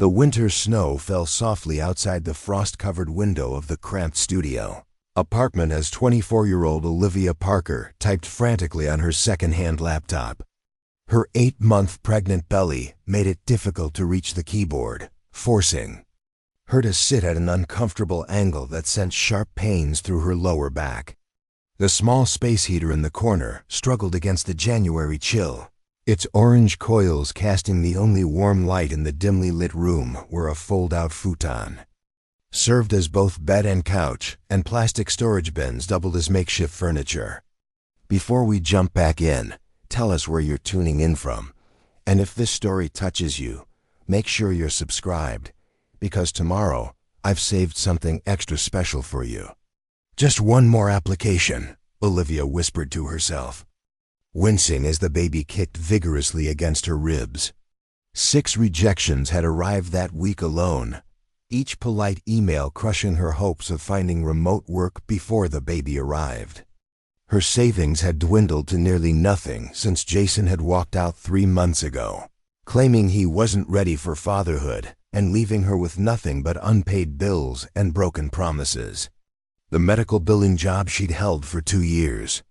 The winter snow fell softly outside the frost-covered window of the cramped studio apartment as 24-year-old Olivia Parker typed frantically on her second-hand laptop. Her 8-month pregnant belly made it difficult to reach the keyboard, forcing her to sit at an uncomfortable angle that sent sharp pains through her lower back. The small space heater in the corner struggled against the January chill, its orange coils casting the only warm light in the dimly lit room where a fold-out futon served as both bed and couch, and plastic storage bins doubled as makeshift furniture. Before we jump back in, tell us where you're tuning in from, and if this story touches you, make sure you're subscribed, because tomorrow I've saved something extra special for you. Just one more application, Olivia whispered to herself, wincing as the baby kicked vigorously against her ribs. 6 rejections had arrived that week alone, each polite email crushing her hopes of finding remote work before the baby arrived. Her savings had dwindled to nearly nothing since Jason had walked out 3 months ago, claiming he wasn't ready for fatherhood and leaving her with nothing but unpaid bills and broken promises. The medical billing job she'd held for 2 years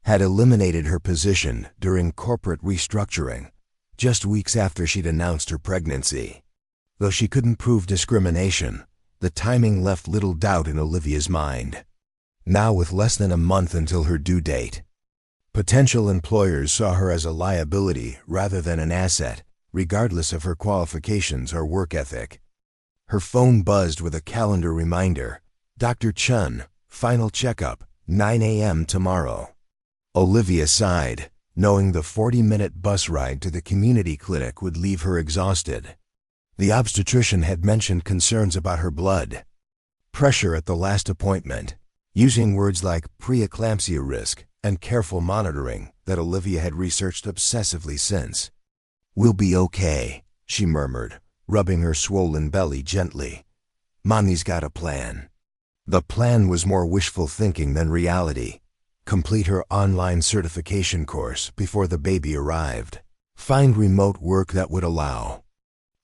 had eliminated her position during corporate restructuring, just weeks after she'd announced her pregnancy. Though she couldn't prove discrimination, the timing left little doubt in Olivia's mind. Now, with less than a month until her due date, potential employers saw her as a liability rather than an asset, regardless of her qualifications or work ethic. Her phone buzzed with a calendar reminder. Dr. Chun, final checkup, 9 a.m. tomorrow. Olivia sighed, knowing the 40-minute bus ride to the community clinic would leave her exhausted. The obstetrician had mentioned concerns about her blood pressure at the last appointment, using words like preeclampsia risk and careful monitoring that Olivia had researched obsessively since. "We'll be okay," she murmured, rubbing her swollen belly gently. "Mommy's got a plan." The plan was more wishful thinking than reality. Complete her online certification course before the baby arrived. Find remote work that would allow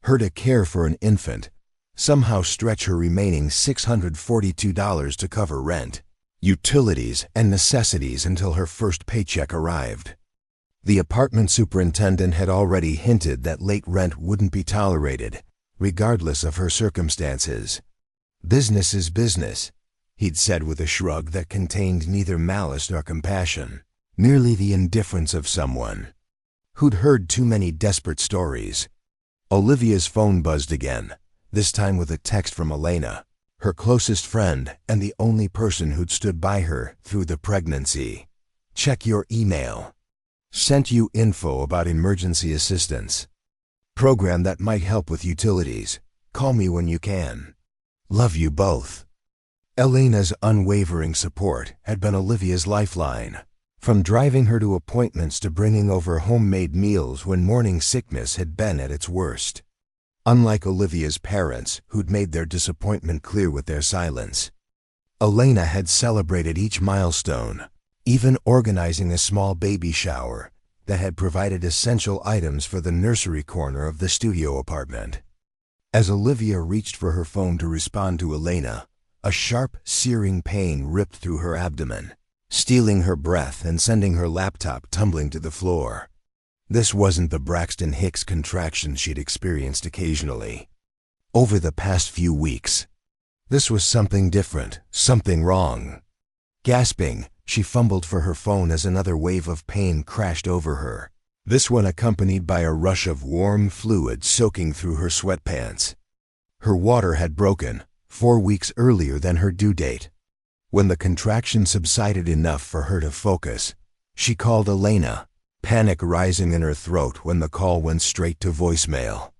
her to care for an infant, somehow stretch her remaining $642 to cover rent, utilities, and necessities until her first paycheck arrived. The apartment superintendent had already hinted that late rent wouldn't be tolerated, regardless of her circumstances. "Business is business," he'd said with a shrug that contained neither malice nor compassion, merely the indifference of someone who'd heard too many desperate stories. Olivia's phone buzzed again, this time with a text from Elena, her closest friend and the only person who'd stood by her through the pregnancy. "Check your email. Sent you info about emergency assistance program that might help with utilities. Call me when you can. Love you both." Elena's unwavering support had been Olivia's lifeline, from driving her to appointments to bringing over homemade meals when morning sickness had been at its worst. Unlike Olivia's parents, who'd made their disappointment clear with their silence, Elena had celebrated each milestone, even organizing a small baby shower that had provided essential items for the nursery corner of the studio apartment. As Olivia reached for her phone to respond to Elena, a sharp, searing pain ripped through her abdomen, stealing her breath and sending her laptop tumbling to the floor. This wasn't the Braxton Hicks contraction she'd experienced occasionally over the past few weeks. This was something different, something wrong. Gasping, she fumbled for her phone as another wave of pain crashed over her, this one accompanied by a rush of warm fluid soaking through her sweatpants. Her water had broken 4 weeks earlier than her due date. When the contraction subsided enough for her to focus, she called Elena, panic rising in her throat when the call went straight to voicemail.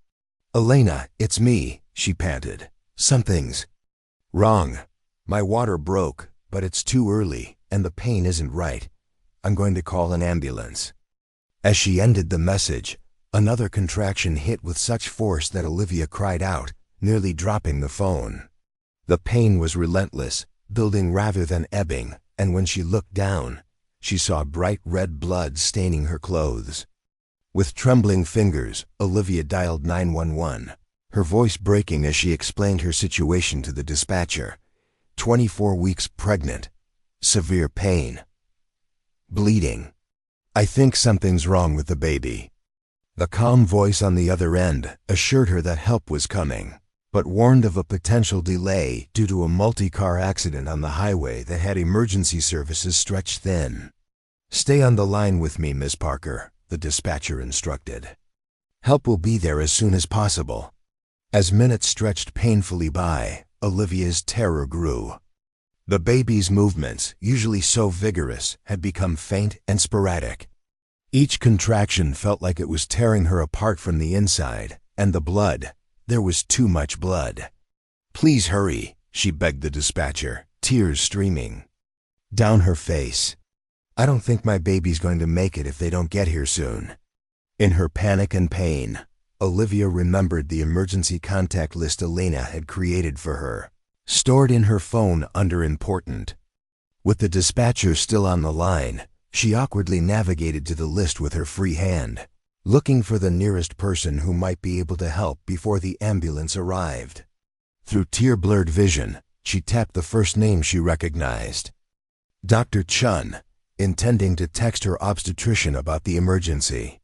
"Elena, it's me," she panted. "Something's wrong. My water broke, but it's too early, and the pain isn't right. I'm going to call an ambulance." As she ended the message, another contraction hit with such force that Olivia cried out, nearly dropping the phone. The pain was relentless, building rather than ebbing, and when she looked down, she saw bright red blood staining her clothes. With trembling fingers, Olivia dialed 911, her voice breaking as she explained her situation to the dispatcher. 24 weeks pregnant. Severe pain. Bleeding. I think something's wrong with the baby. The calm voice on the other end assured her that help was coming, but warned of a potential delay due to a multi-car accident on the highway that had emergency services stretched thin. Stay on the line with me, Miss Parker, the dispatcher instructed. Help will be there as soon as possible. As minutes stretched painfully by, Olivia's terror grew. The baby's movements, usually so vigorous, had become faint and sporadic. Each contraction felt like it was tearing her apart from the inside, and the blood, there was too much blood. Please hurry, she begged the dispatcher, tears streaming down her face. I don't think my baby's going to make it if they don't get here soon. In her panic and pain, Olivia remembered the emergency contact list Elena had created for her, stored in her phone under important. With the dispatcher still on the line, she awkwardly navigated to the list with her free hand, looking for the nearest person who might be able to help before the ambulance arrived. Through tear-blurred vision, she tapped the first name she recognized. Dr. Chun, intending to text her obstetrician about the emergency.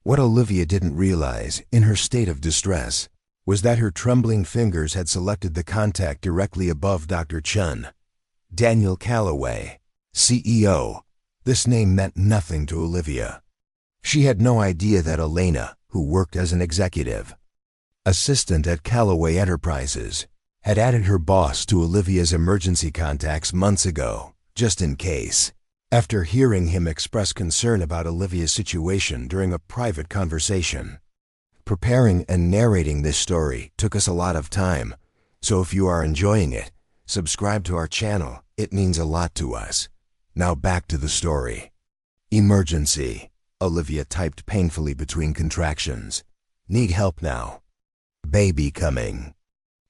What Olivia didn't realize, in her state of distress, was that her trembling fingers had selected the contact directly above Dr. Chun. Daniel Calloway, CEO. This name meant nothing to Olivia. She had no idea that Elena, who worked as an executive assistant at Calloway Enterprises, had added her boss to Olivia's emergency contacts months ago, just in case. After hearing him express concern about Olivia's situation during a private conversation. Preparing and narrating this story took us a lot of time, so if you are enjoying it, subscribe to our channel. It means a lot to us. Now back to the story. Emergency. Olivia typed painfully between contractions. Need help now. Baby coming.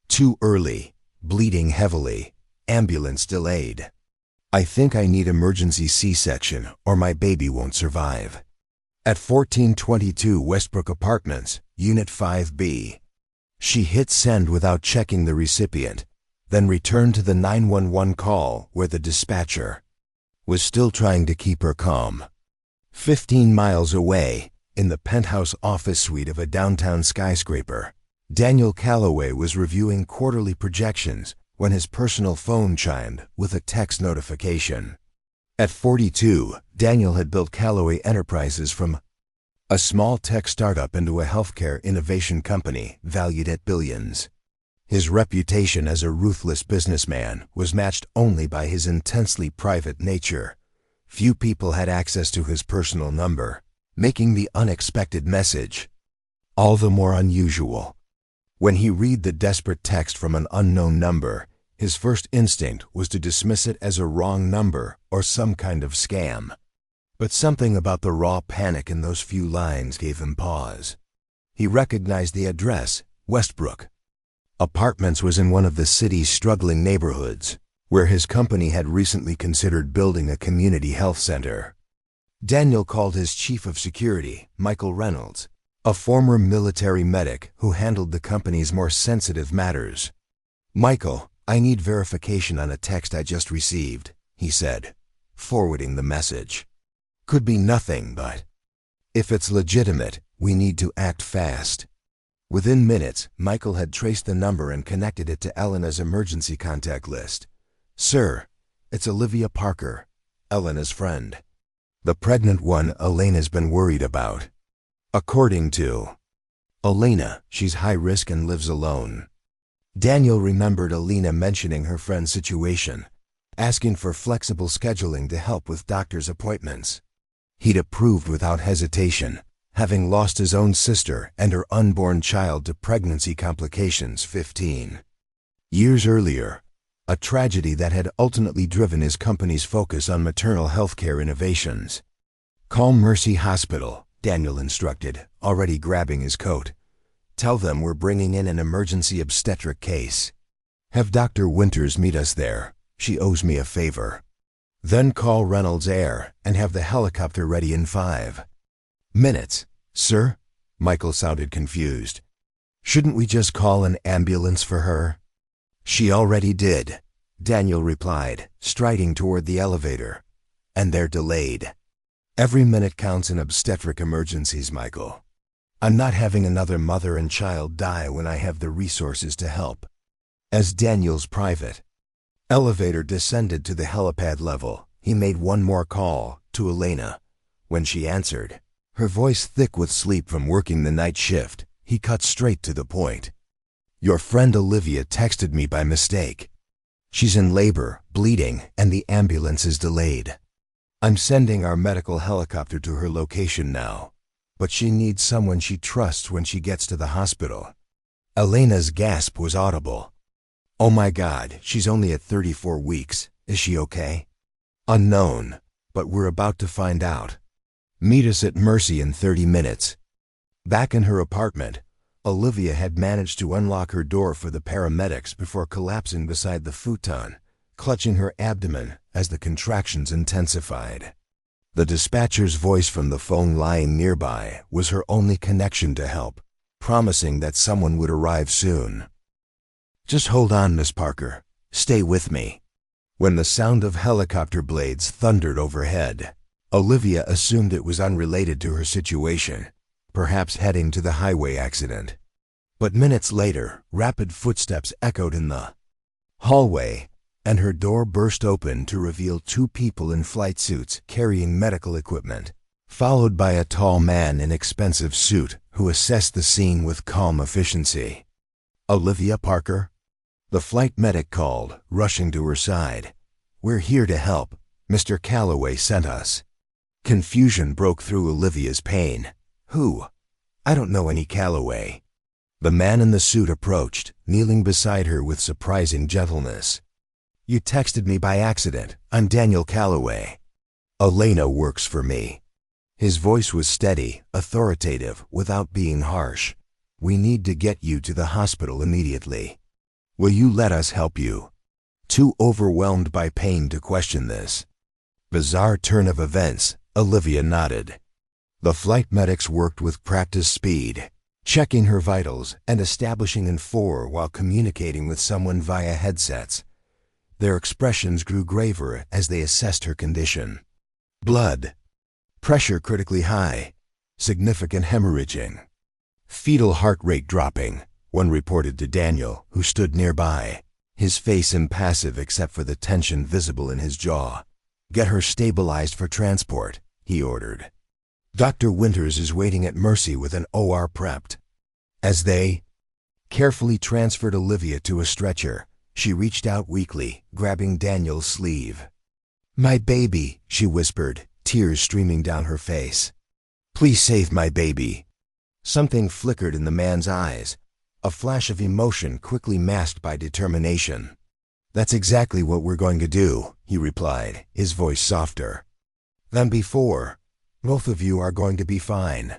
Too early. Bleeding heavily. Ambulance delayed. I think I need emergency C-section or my baby won't survive. At 1422 Westbrook Apartments, Unit 5B. She hit send without checking the recipient, then returned to the 911 call where the dispatcher was still trying to keep her calm. 15 miles away, in the penthouse office suite of a downtown skyscraper, Daniel Calloway was reviewing quarterly projections when his personal phone chimed with a text notification. At 42, Daniel had built Calloway Enterprises from a small tech startup into a healthcare innovation company valued at billions. His reputation as a ruthless businessman was matched only by his intensely private nature. Few people had access to his personal number, making the unexpected message all the more unusual. When he read the desperate text from an unknown number, his first instinct was to dismiss it as a wrong number or some kind of scam. But something about the raw panic in those few lines gave him pause. He recognized the address, Westbrook Apartments was in one of the city's struggling neighborhoods, where his company had recently considered building a community health center. Daniel called his chief of security, Michael Reynolds, a former military medic who handled the company's more sensitive matters. Michael, I need verification on a text I just received, he said, forwarding the message. Could be nothing, but if it's legitimate, we need to act fast. Within minutes, Michael had traced the number and connected it to Elena's emergency contact list. Sir, it's Olivia Parker, Elena's friend. The pregnant one Elena's been worried about. According to Elena, she's high risk and lives alone. Daniel remembered Elena mentioning her friend's situation, asking for flexible scheduling to help with doctor's appointments. He'd approved without hesitation, having lost his own sister and her unborn child to pregnancy complications 15 years earlier, a tragedy that had ultimately driven his company's focus on maternal health care innovations. Call Mercy Hospital, Daniel instructed, already grabbing his coat. Tell them we're bringing in an emergency obstetric case. Have Dr. Winters meet us there. She owes me a favor. Then call Reynolds Air and have the helicopter ready in 5 minutes. Sir? Michael sounded confused. Shouldn't we just call an ambulance for her? She already did, Daniel replied, striding toward the elevator. And they're delayed. Every minute counts in obstetric emergencies, Michael. I'm not having another mother and child die when I have the resources to help. As Daniel's private elevator descended to the helipad level, he made one more call to Elena. When she answered, her voice thick with sleep from working the night shift, he cut straight to the point. Your friend Olivia texted me by mistake. She's in labor, bleeding, and the ambulance is delayed. I'm sending our medical helicopter to her location now, but she needs someone she trusts when she gets to the hospital. Elena's gasp was audible. Oh my God, she's only at 34 weeks. Is she okay? Unknown, but we're about to find out. Meet us at Mercy in 30 minutes. Back in her apartment, Olivia had managed to unlock her door for the paramedics before collapsing beside the futon, clutching her abdomen as the contractions intensified. The dispatcher's voice from the phone lying nearby was her only connection to help, promising that someone would arrive soon. Just hold on, Miss Parker. Stay with me. When the sound of helicopter blades thundered overhead, Olivia assumed it was unrelated to her situation, perhaps heading to the highway accident. But minutes later, rapid footsteps echoed in the hallway, and her door burst open to reveal two people in flight suits carrying medical equipment, followed by a tall man in expensive suit who assessed the scene with calm efficiency. Olivia Parker? The flight medic called, rushing to her side. We're here to help. Mr. Calloway sent us. Confusion broke through Olivia's pain. Who? I don't know any Calloway. The man in the suit approached, kneeling beside her with surprising gentleness. You texted me by accident. I'm Daniel Calloway. Elena works for me. His voice was steady, authoritative, without being harsh. We need to get you to the hospital immediately. Will you let us help you? Too overwhelmed by pain to question this bizarre turn of events, Olivia nodded. The flight medics worked with practiced speed, checking her vitals and establishing an 4 while communicating with someone via headsets. Their expressions grew graver as they assessed her condition. Blood pressure critically high, significant hemorrhaging. Fetal heart rate dropping, one reported to Daniel, who stood nearby, his face impassive except for the tension visible in his jaw. Get her stabilized for transport, he ordered. Dr. Winters is waiting at Mercy with an OR prepped. As they carefully transferred Olivia to a stretcher, she reached out weakly, grabbing Daniel's sleeve. My baby, she whispered, tears streaming down her face. Please save my baby. Something flickered in the man's eyes, a flash of emotion quickly masked by determination. That's exactly what we're going to do, he replied, his voice softer than before. Both of you are going to be fine.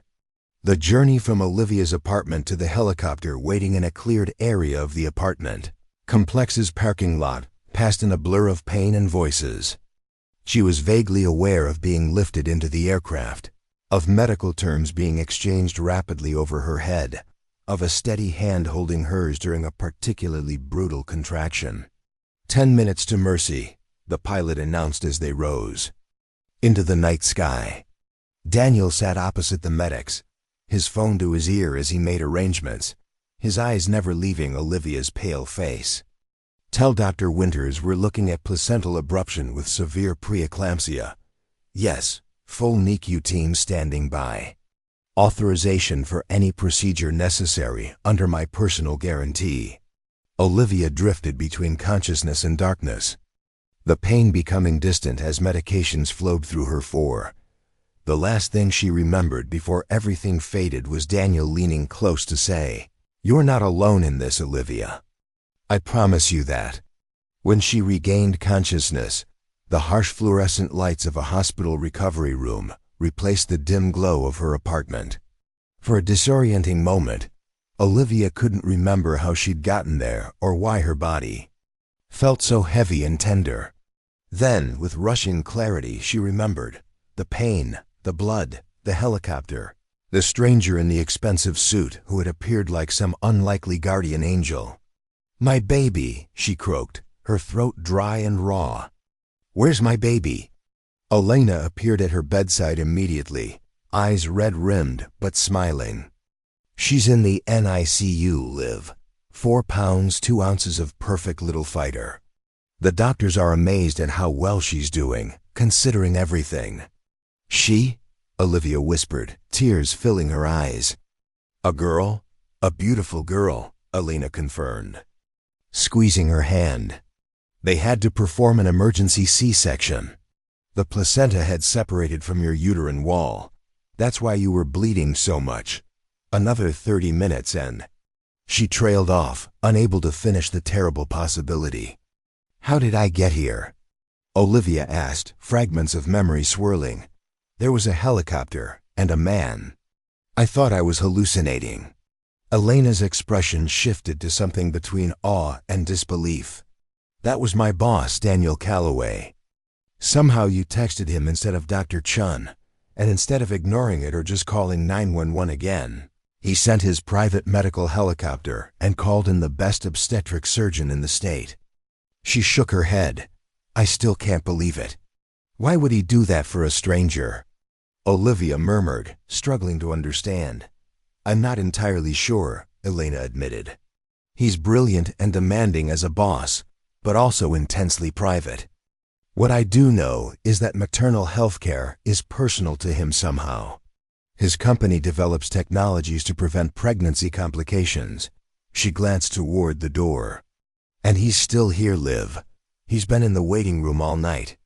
The journey from Olivia's apartment to the helicopter waiting in a cleared area of the apartment complex's parking lot passed in a blur of pain and voices. She was vaguely aware of being lifted into the aircraft, of medical terms being exchanged rapidly over her head, of a steady hand holding hers during a particularly brutal contraction. 10 minutes to Mercy, the pilot announced as they rose into the night sky. Daniel sat opposite the medics, his phone to his ear as he made arrangements, his eyes never leaving Olivia's pale face. Tell Dr. Winters we're looking at placental abruption with severe preeclampsia. Yes, full NICU team standing by. Authorization for any procedure necessary under my personal guarantee. Olivia drifted between consciousness and darkness, the pain becoming distant as medications flowed through her fore. The last thing she remembered before everything faded was Daniel leaning close to say, You're not alone in this, Olivia. I promise you that. When she regained consciousness, the harsh fluorescent lights of a hospital recovery room replaced the dim glow of her apartment. For a disorienting moment, Olivia couldn't remember how she'd gotten there or why her body felt so heavy and tender. Then, with rushing clarity, she remembered the pain, the blood, the helicopter, The stranger in the expensive suit who had appeared like some unlikely guardian angel. "My baby," she croaked, her throat dry and raw. "Where's my baby?" Elena appeared at her bedside immediately, eyes red-rimmed but smiling. "She's in the NICU, Liv. 4 pounds, 2 ounces of perfect little fighter. The doctors are amazed at how well she's doing, considering everything." "She?" Olivia whispered, tears filling her eyes. "A girl? A beautiful girl," Elena confirmed, squeezing her hand. "They had to perform an emergency C-section. The placenta had separated from your uterine wall. That's why you were bleeding so much. Another 30 minutes and—" She trailed off, unable to finish the terrible possibility. "How did I get here?" Olivia asked, fragments of memory swirling. "There was a helicopter and a man. I thought I was hallucinating." Elena's expression shifted to something between awe and disbelief. "That was my boss, Daniel Calloway. Somehow you texted him instead of Dr. Chun, and instead of ignoring it or just calling 911 again, he sent his private medical helicopter and called in the best obstetric surgeon in the state." She shook her head. "I still can't believe it. Why would he do that for a stranger?" Olivia murmured, struggling to understand. "I'm not entirely sure," Elena admitted. "He's brilliant and demanding as a boss, but also intensely private. What I do know is that maternal health care is personal to him somehow. His company develops technologies to prevent pregnancy complications." She glanced toward the door. "And he's still here, Liv. He's been in the waiting room all night."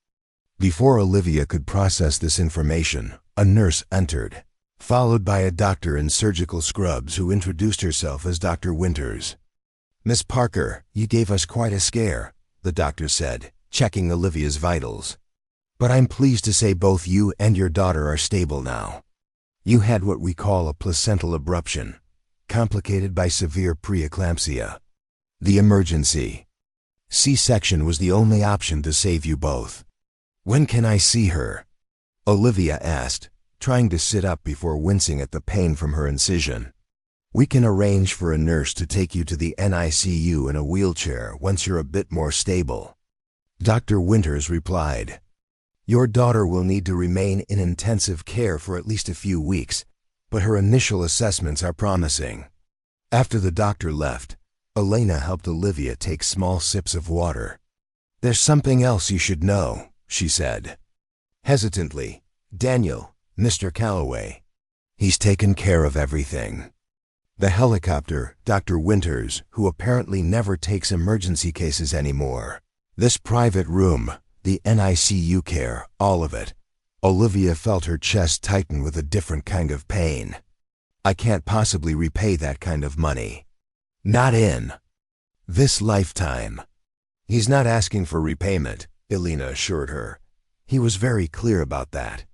Before Olivia could process this information, a nurse entered, followed by a doctor in surgical scrubs who introduced herself as Dr. Winters. "Miss Parker, you gave us quite a scare," the doctor said, checking Olivia's vitals. "But I'm pleased to say both you and your daughter are stable now. You had what we call a placental abruption, complicated by severe preeclampsia. The emergency C-section was the only option to save you both." "When can I see her?" Olivia asked, trying to sit up before wincing at the pain from her incision. "We can arrange for a nurse to take you to the NICU in a wheelchair once you're a bit more stable," Dr. Winters replied. "Your daughter will need to remain in intensive care for at least a few weeks, but her initial assessments are promising." After the doctor left, Elena helped Olivia take small sips of water. "There's something else you should know," she said. Hesitantly, "Daniel, Mr. Calloway. He's taken care of everything. The helicopter, Dr. Winters, who apparently never takes emergency cases anymore. This private room, the NICU care, all of it." Olivia felt her chest tighten with a different kind of pain. "I can't possibly repay that kind of money. Not in this lifetime." "He's not asking for repayment," Elena assured her. "He was very clear about that.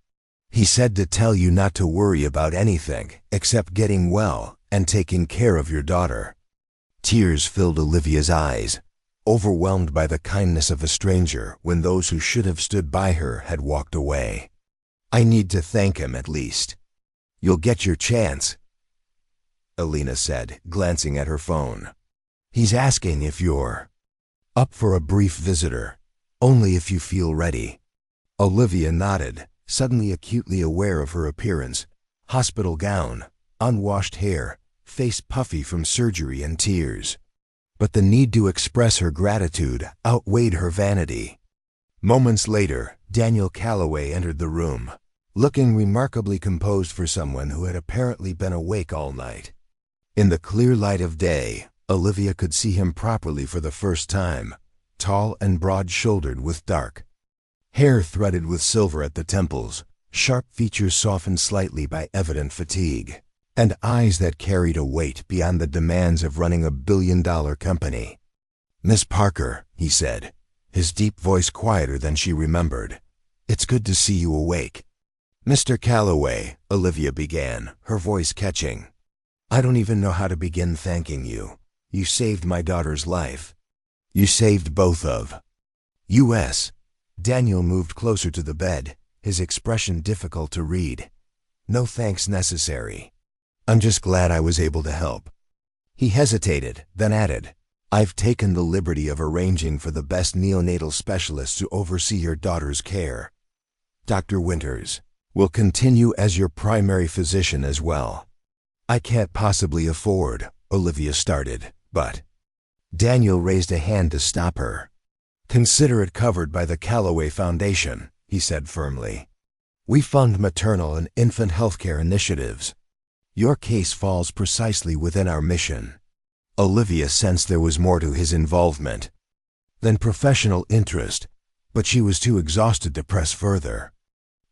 He said to tell you not to worry about anything except getting well and taking care of your daughter." Tears filled Olivia's eyes, overwhelmed by the kindness of a stranger when those who should have stood by her had walked away. "I need to thank him at least." "You'll get your chance," Elena said, glancing at her phone. "He's asking if you're up for a brief visitor, only if you feel ready." Olivia nodded, suddenly acutely aware of her appearance: hospital gown, unwashed hair, face puffy from surgery and tears. But the need to express her gratitude outweighed her vanity. Moments later, Daniel Calloway entered the room, looking remarkably composed for someone who had apparently been awake all night. In the clear light of day, Olivia could see him properly for the first time, tall and broad-shouldered with dark hair threaded with silver at the temples, sharp features softened slightly by evident fatigue, and eyes that carried a weight beyond the demands of running a billion-dollar company. "Miss Parker," he said, his deep voice quieter than she remembered, "it's good to see you awake." "Mr. Calloway," Olivia began, her voice catching, "I don't even know how to begin thanking you. You saved my daughter's life. You saved both of us." Daniel moved closer to the bed, his expression difficult to read. No thanks necessary. I'm just glad I was able to help. He hesitated, then added, I've taken the liberty of arranging for the best neonatal specialist to oversee your daughter's care. Dr. Winters will continue as your primary physician as well. I can't possibly afford, Olivia started, but Daniel raised a hand to stop her. Consider it covered by the Callaway Foundation, he said firmly. We fund maternal and infant healthcare initiatives. Your case falls precisely within our mission. Olivia sensed there was more to his involvement than professional interest, but she was too exhausted to press further.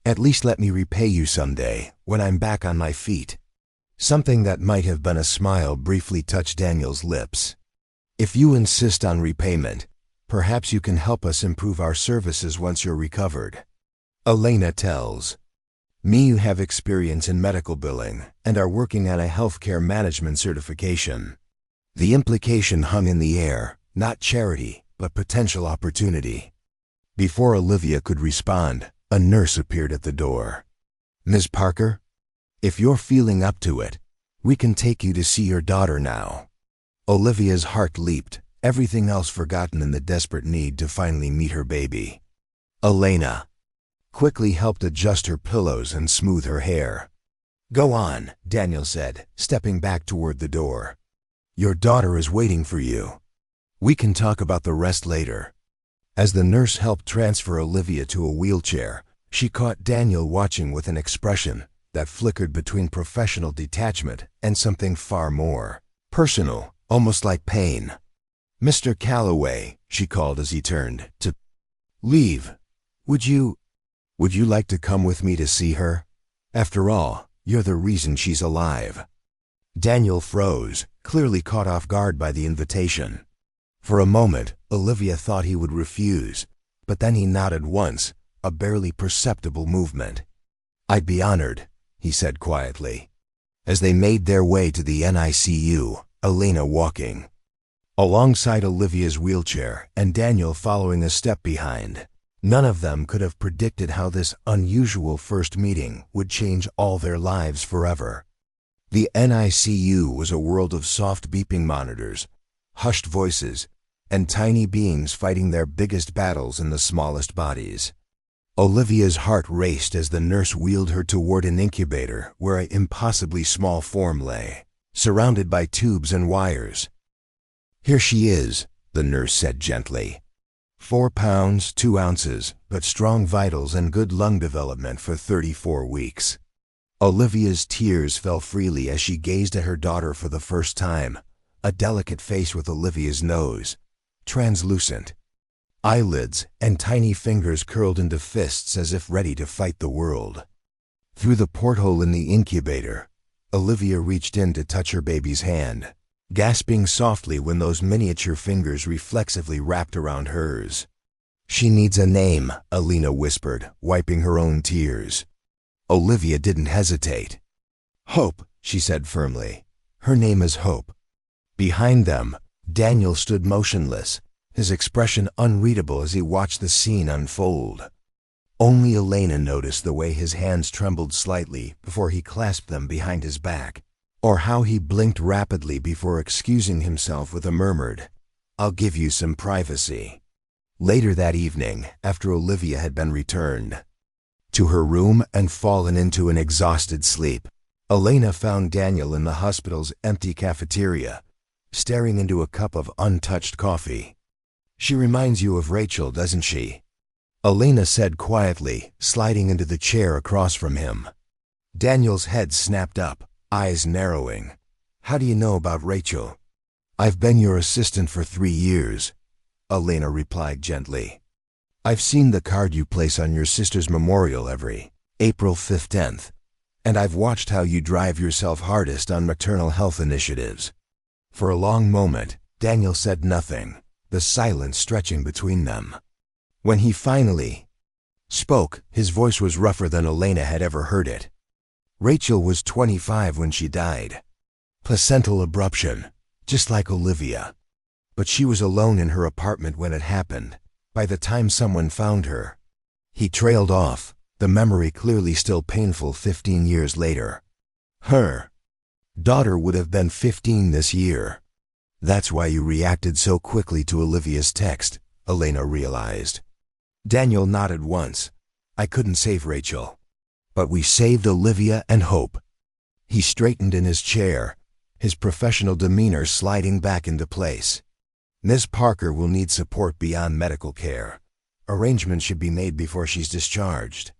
At least let me repay you someday, when I'm back on my feet. Something that might have been a smile briefly touched Daniel's lips. If you insist on repayment, perhaps you can help us improve our services once you're recovered. Elena tells me you have experience in medical billing and are working on a healthcare management certification. The implication hung in the air, not charity, but potential opportunity. Before Olivia could respond, a nurse appeared at the door. Ms. Parker, if you're feeling up to it, we can take you to see your daughter now. Olivia's heart leaped, everything else forgotten in the desperate need to finally meet her baby. Elena quickly helped adjust her pillows and smooth her hair. Go on, Daniel said, stepping back toward the door. Your daughter is waiting for you. We can talk about the rest later. As the nurse helped transfer Olivia to a wheelchair, she caught Daniel watching with an expression that flickered between professional detachment and something far more personal, almost like pain. Mr. Callaway, she called as he turned to leave. Would you like to come with me to see her? After all, you're the reason she's alive. Daniel froze, clearly caught off guard by the invitation. For a moment, Olivia thought he would refuse, but then he nodded once, a barely perceptible movement. I'd be honored, he said quietly. As they made their way to the NICU, Elena walking alongside Olivia's wheelchair and Daniel following a step behind. None of them could have predicted how this unusual first meeting would change all their lives forever. The NICU was a world of soft beeping monitors, hushed voices, and tiny beings fighting their biggest battles in the smallest bodies. Olivia's heart raced as the nurse wheeled her toward an incubator where an impossibly small form lay, surrounded by tubes and wires. Here she is, the nurse said gently. 4 pounds, 2 ounces, but strong vitals and good lung development for 34 weeks. Olivia's tears fell freely as she gazed at her daughter for the first time, a delicate face with Olivia's nose, translucent, eyelids and tiny fingers curled into fists as if ready to fight the world. Through the porthole in the incubator, Olivia reached in to touch her baby's hand, gasping softly when those miniature fingers reflexively wrapped around hers. She needs a name, Elena whispered, wiping her own tears. Olivia didn't hesitate. Hope, she said firmly. Her name is Hope. Behind them, Daniel stood motionless, his expression unreadable as he watched the scene unfold. Only Elena noticed the way his hands trembled slightly before he clasped them behind his back, or how he blinked rapidly before excusing himself with a murmured, I'll give you some privacy. Later that evening, after Olivia had been returned to her room and fallen into an exhausted sleep, Elena found Daniel in the hospital's empty cafeteria, staring into a cup of untouched coffee. She reminds you of Rachel, doesn't she? Elena said quietly, sliding into the chair across from him. Daniel's head snapped up, eyes narrowing. How do you know about Rachel? I've been your assistant for 3 years, Elena replied gently. I've seen the card you place on your sister's memorial every April 15th, and I've watched how you drive yourself hardest on maternal health initiatives. For a long moment, Daniel said nothing, the silence stretching between them. When he finally spoke, his voice was rougher than Elena had ever heard it. Rachel was 25 when she died. Placental abruption, just like Olivia. But she was alone in her apartment when it happened, by the time someone found her. He trailed off, the memory clearly still painful 15 years later. Her daughter would have been 15 this year. That's why you reacted so quickly to Olivia's text, Elena realized. Daniel nodded once. I couldn't save Rachel. But we saved Olivia and Hope. He straightened in his chair, his professional demeanor sliding back into place. Miss Parker will need support beyond medical care. Arrangements should be made before she's discharged.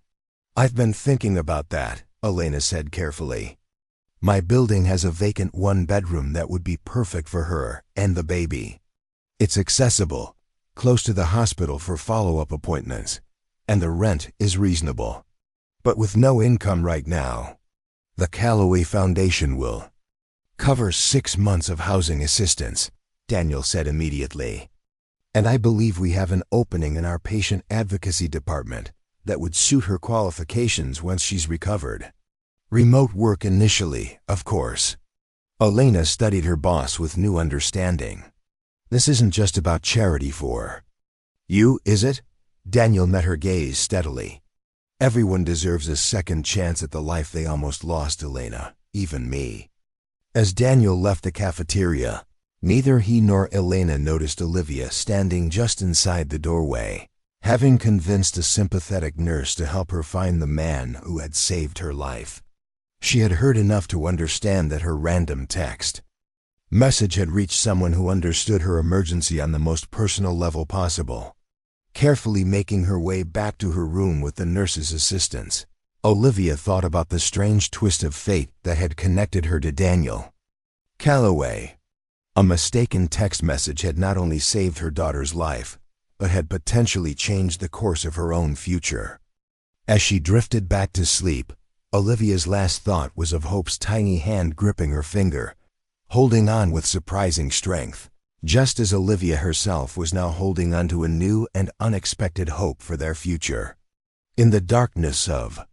I've been thinking about that, Elena said carefully. My building has a vacant one-bedroom that would be perfect for her and the baby. It's accessible, close to the hospital for follow-up appointments, and the rent is reasonable. But with no income right now, the Calloway Foundation will cover 6 months of housing assistance, Daniel said immediately. And I believe we have an opening in our patient advocacy department that would suit her qualifications once she's recovered. Remote work initially, of course. Elena studied her boss with new understanding. This isn't just about charity for you, is it? Daniel met her gaze steadily. Everyone deserves a second chance at the life they almost lost, Elena, even me. As Daniel left the cafeteria, neither he nor Elena noticed Olivia standing just inside the doorway, having convinced a sympathetic nurse to help her find the man who had saved her life. She had heard enough to understand that her random text message had reached someone who understood her emergency on the most personal level possible. Carefully making her way back to her room with the nurse's assistance, Olivia thought about the strange twist of fate that had connected her to Daniel Calloway. A mistaken text message had not only saved her daughter's life, but had potentially changed the course of her own future. As she drifted back to sleep, Olivia's last thought was of Hope's tiny hand gripping her finger, holding on with surprising strength, just as Olivia herself was now holding on to a new and unexpected hope for their future. In the darkness of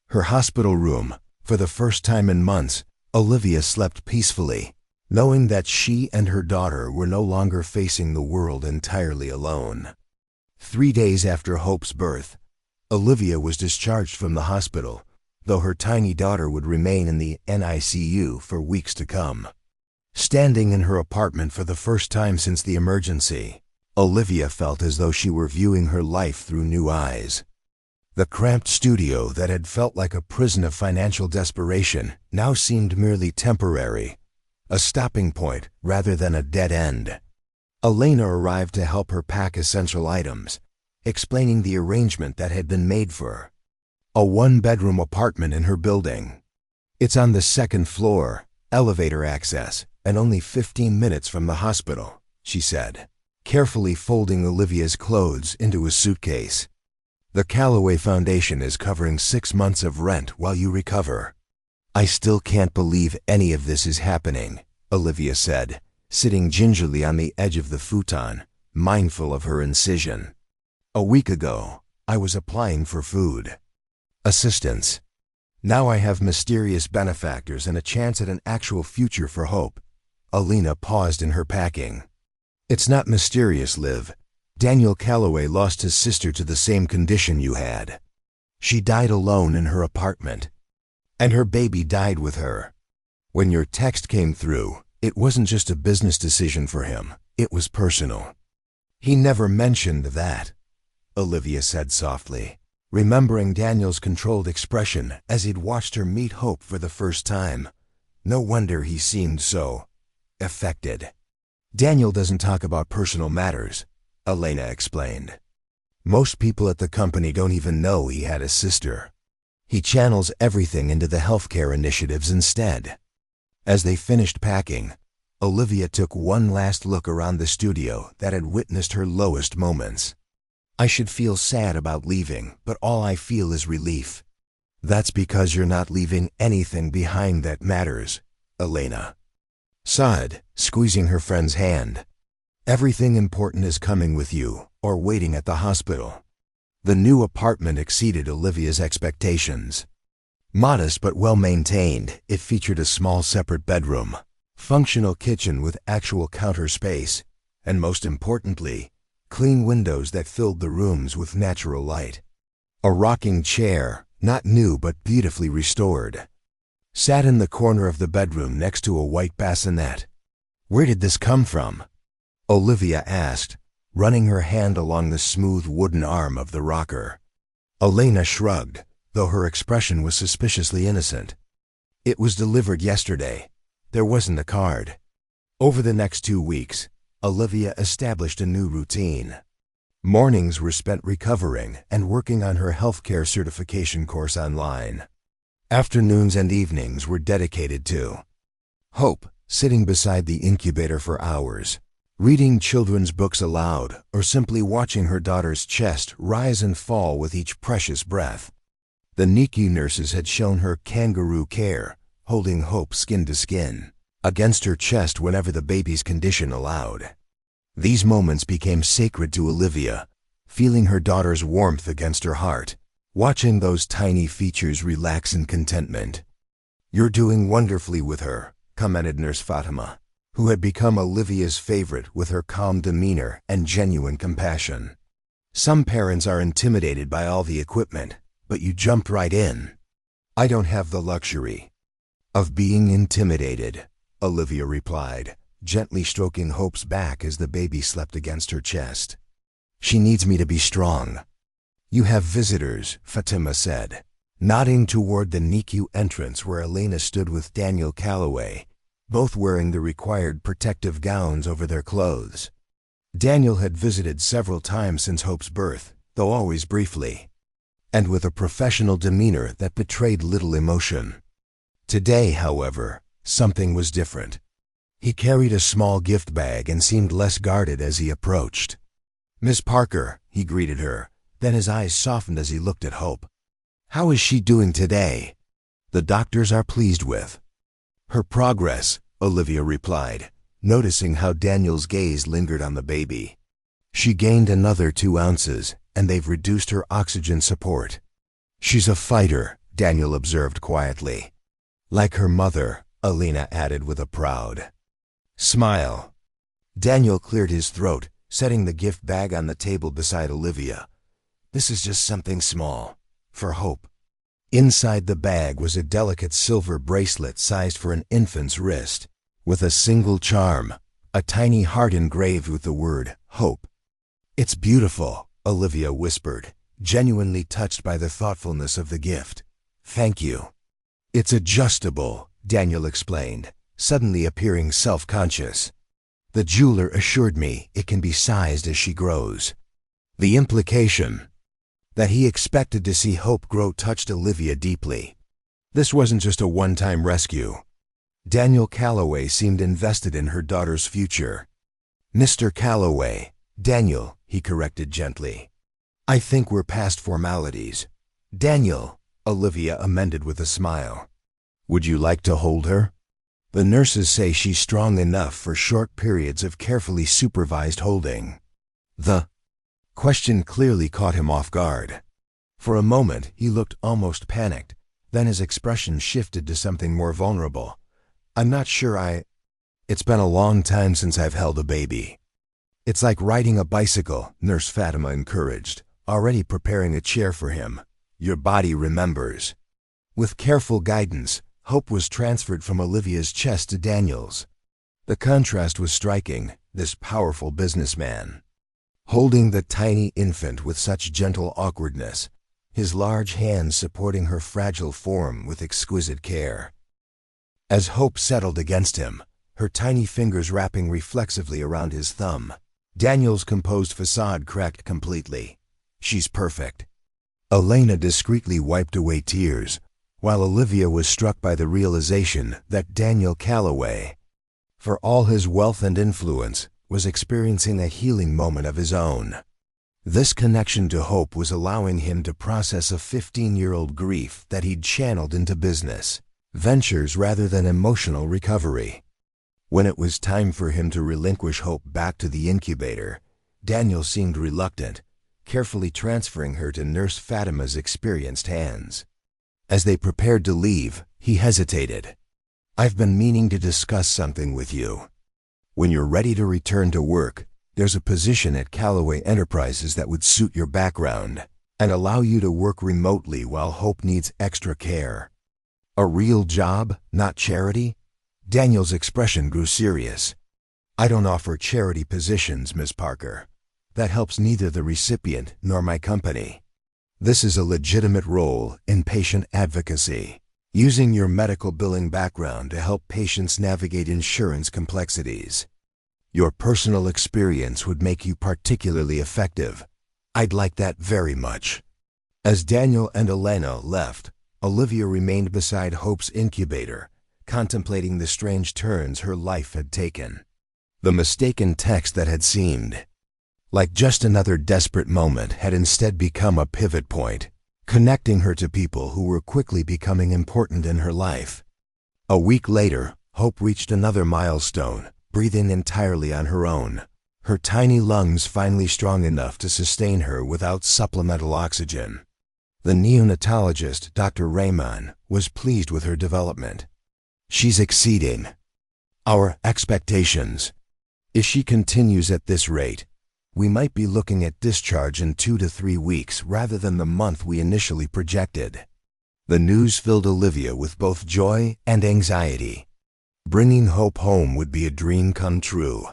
her hospital room, for the first time in months, Olivia slept peacefully, knowing that she and her daughter were no longer facing the world entirely alone. 3 days after Hope's birth, Olivia was discharged from the hospital, though her tiny daughter would remain in the NICU for weeks to come. Standing in her apartment for the first time since the emergency, Olivia felt as though she were viewing her life through new eyes. The cramped studio that had felt like a prison of financial desperation now seemed merely temporary, a stopping point rather than a dead end. Elena arrived to help her pack essential items, explaining the arrangement that had been made for her. A one-bedroom apartment in her building. It's on the 2nd floor, elevator access, and only 15 minutes from the hospital, she said, carefully folding Olivia's clothes into a suitcase. The Calloway Foundation is covering 6 months of rent while you recover. I still can't believe any of this is happening, Olivia said, sitting gingerly on the edge of the futon, mindful of her incision. A week ago, I was applying for food assistance. Now I have mysterious benefactors and a chance at an actual future for Hope. Elena paused in her packing. It's not mysterious, Liv. Daniel Calloway lost his sister to the same condition you had. She died alone in her apartment, and her baby died with her. When your text came through, it wasn't just a business decision for him, it was personal. He never mentioned that, Olivia said softly, remembering Daniel's controlled expression as he'd watched her meet Hope for the first time. No wonder he seemed so affected. Daniel doesn't talk about personal matters, Elena explained. Most people at the company don't even know he had a sister. He channels everything into the healthcare initiatives instead. As they finished packing, Olivia took one last look around the studio that had witnessed her lowest moments. I should feel sad about leaving, but all I feel is relief. That's because you're not leaving anything behind that matters, Elena sighed, squeezing her friend's hand. Everything important is coming with you, or waiting at the hospital. The new apartment exceeded Olivia's expectations. Modest but well-maintained, it featured a small separate bedroom, functional kitchen with actual counter space, and most importantly, clean windows that filled the rooms with natural light. A rocking chair, not new but beautifully restored, sat in the corner of the bedroom next to a white bassinet. "Where did this come from?" Olivia asked, running her hand along the smooth wooden arm of the rocker. Elena shrugged, though her expression was suspiciously innocent. "It was delivered yesterday. There wasn't a card." Over the next 2 weeks, Olivia established a new routine. Mornings were spent recovering and working on her healthcare certification course online. Afternoons and evenings were dedicated to Hope, sitting beside the incubator for hours, reading children's books aloud, or simply watching her daughter's chest rise and fall with each precious breath. The NICU nurses had shown her kangaroo care, holding Hope skin to skin, against her chest whenever the baby's condition allowed. These moments became sacred to Olivia, feeling her daughter's warmth against her heart, watching those tiny features relax in contentment. "You're doing wonderfully with her," commented Nurse Fatima, who had become Olivia's favorite with her calm demeanor and genuine compassion. "Some parents are intimidated by all the equipment, but you jumped right in." "I don't have the luxury of being intimidated," Olivia replied, gently stroking Hope's back as the baby slept against her chest. "She needs me to be strong." "You have visitors," Fatima said, nodding toward the NICU entrance where Elena stood with Daniel Calloway, both wearing the required protective gowns over their clothes. Daniel had visited several times since Hope's birth, though always briefly, and with a professional demeanor that betrayed little emotion. Today, however, something was different. He carried a small gift bag and seemed less guarded as he approached. "Miss Parker," he greeted her, then his eyes softened as he looked at Hope. "How is she doing today?" "The doctors are pleased with her progress," Olivia replied, noticing how Daniel's gaze lingered on the baby. "She gained another 2 ounces, and they've reduced her oxygen support." "She's a fighter," Daniel observed quietly. "Like her mother," Elena added with a proud smile. Daniel cleared his throat, setting the gift bag on the table beside Olivia. "This is just something small, for Hope." Inside the bag was a delicate silver bracelet sized for an infant's wrist, with a single charm, a tiny heart engraved with the word Hope. "It's beautiful," Olivia whispered, genuinely touched by the thoughtfulness of the gift. "Thank you." "It's adjustable," Daniel explained, suddenly appearing self-conscious. "The jeweler assured me it can be sized as she grows." The implication that he expected to see Hope grow touched Olivia deeply. This wasn't just a one-time rescue. Daniel Calloway seemed invested in her daughter's future. "Mr. Calloway." "Daniel," he corrected gently. "I think we're past formalities." "Daniel," Olivia amended with a smile. "Would you like to hold her?" "The nurses say she's strong enough for short periods of carefully supervised holding." The question clearly caught him off guard. For a moment, he looked almost panicked, then his expression shifted to something more vulnerable. "I'm not sure It's been a long time since I've held a baby." "It's like riding a bicycle," Nurse Fatima encouraged, already preparing a chair for him. "Your body remembers." With careful guidance, Hope was transferred from Olivia's chest to Daniel's. The contrast was striking, this powerful businessman holding the tiny infant with such gentle awkwardness, his large hands supporting her fragile form with exquisite care. As Hope settled against him, her tiny fingers wrapping reflexively around his thumb, Daniel's composed facade cracked completely. "She's perfect." Elena discreetly wiped away tears, while Olivia was struck by the realization that Daniel Calloway, for all his wealth and influence, was experiencing a healing moment of his own. This connection to Hope was allowing him to process a 15-year-old grief that he'd channeled into business ventures rather than emotional recovery. When it was time for him to relinquish Hope back to the incubator, Daniel seemed reluctant, carefully transferring her to Nurse Fatima's experienced hands. As they prepared to leave, he hesitated. "I've been meaning to discuss something with you. When you're ready to return to work, there's a position at Calloway Enterprises that would suit your background." and allow you to work remotely while Hope needs extra care. A real job, not charity? Daniel's expression grew serious. I don't offer charity positions, Miss Parker. That helps neither the recipient nor my company. This is a legitimate role in patient advocacy, using your medical billing background to help patients navigate insurance complexities. Your personal experience would make you particularly effective. I'd like that very much. As Daniel and Elena left, Olivia remained beside Hope's incubator, contemplating the strange turns her life had taken. The mistaken text that had seemed like just another desperate moment had instead become a pivot point, connecting her to people who were quickly becoming important in her life. A week later, Hope reached another milestone, breathing entirely on her own, her tiny lungs finally strong enough to sustain her without supplemental oxygen. The neonatologist, Dr. Raymond, was pleased with her development. She's exceeding our expectations. If she continues at this rate, we might be looking at discharge in 2 to 3 weeks rather than the month we initially projected. The news filled Olivia with both joy and anxiety. Bringing Hope home would be a dream come true.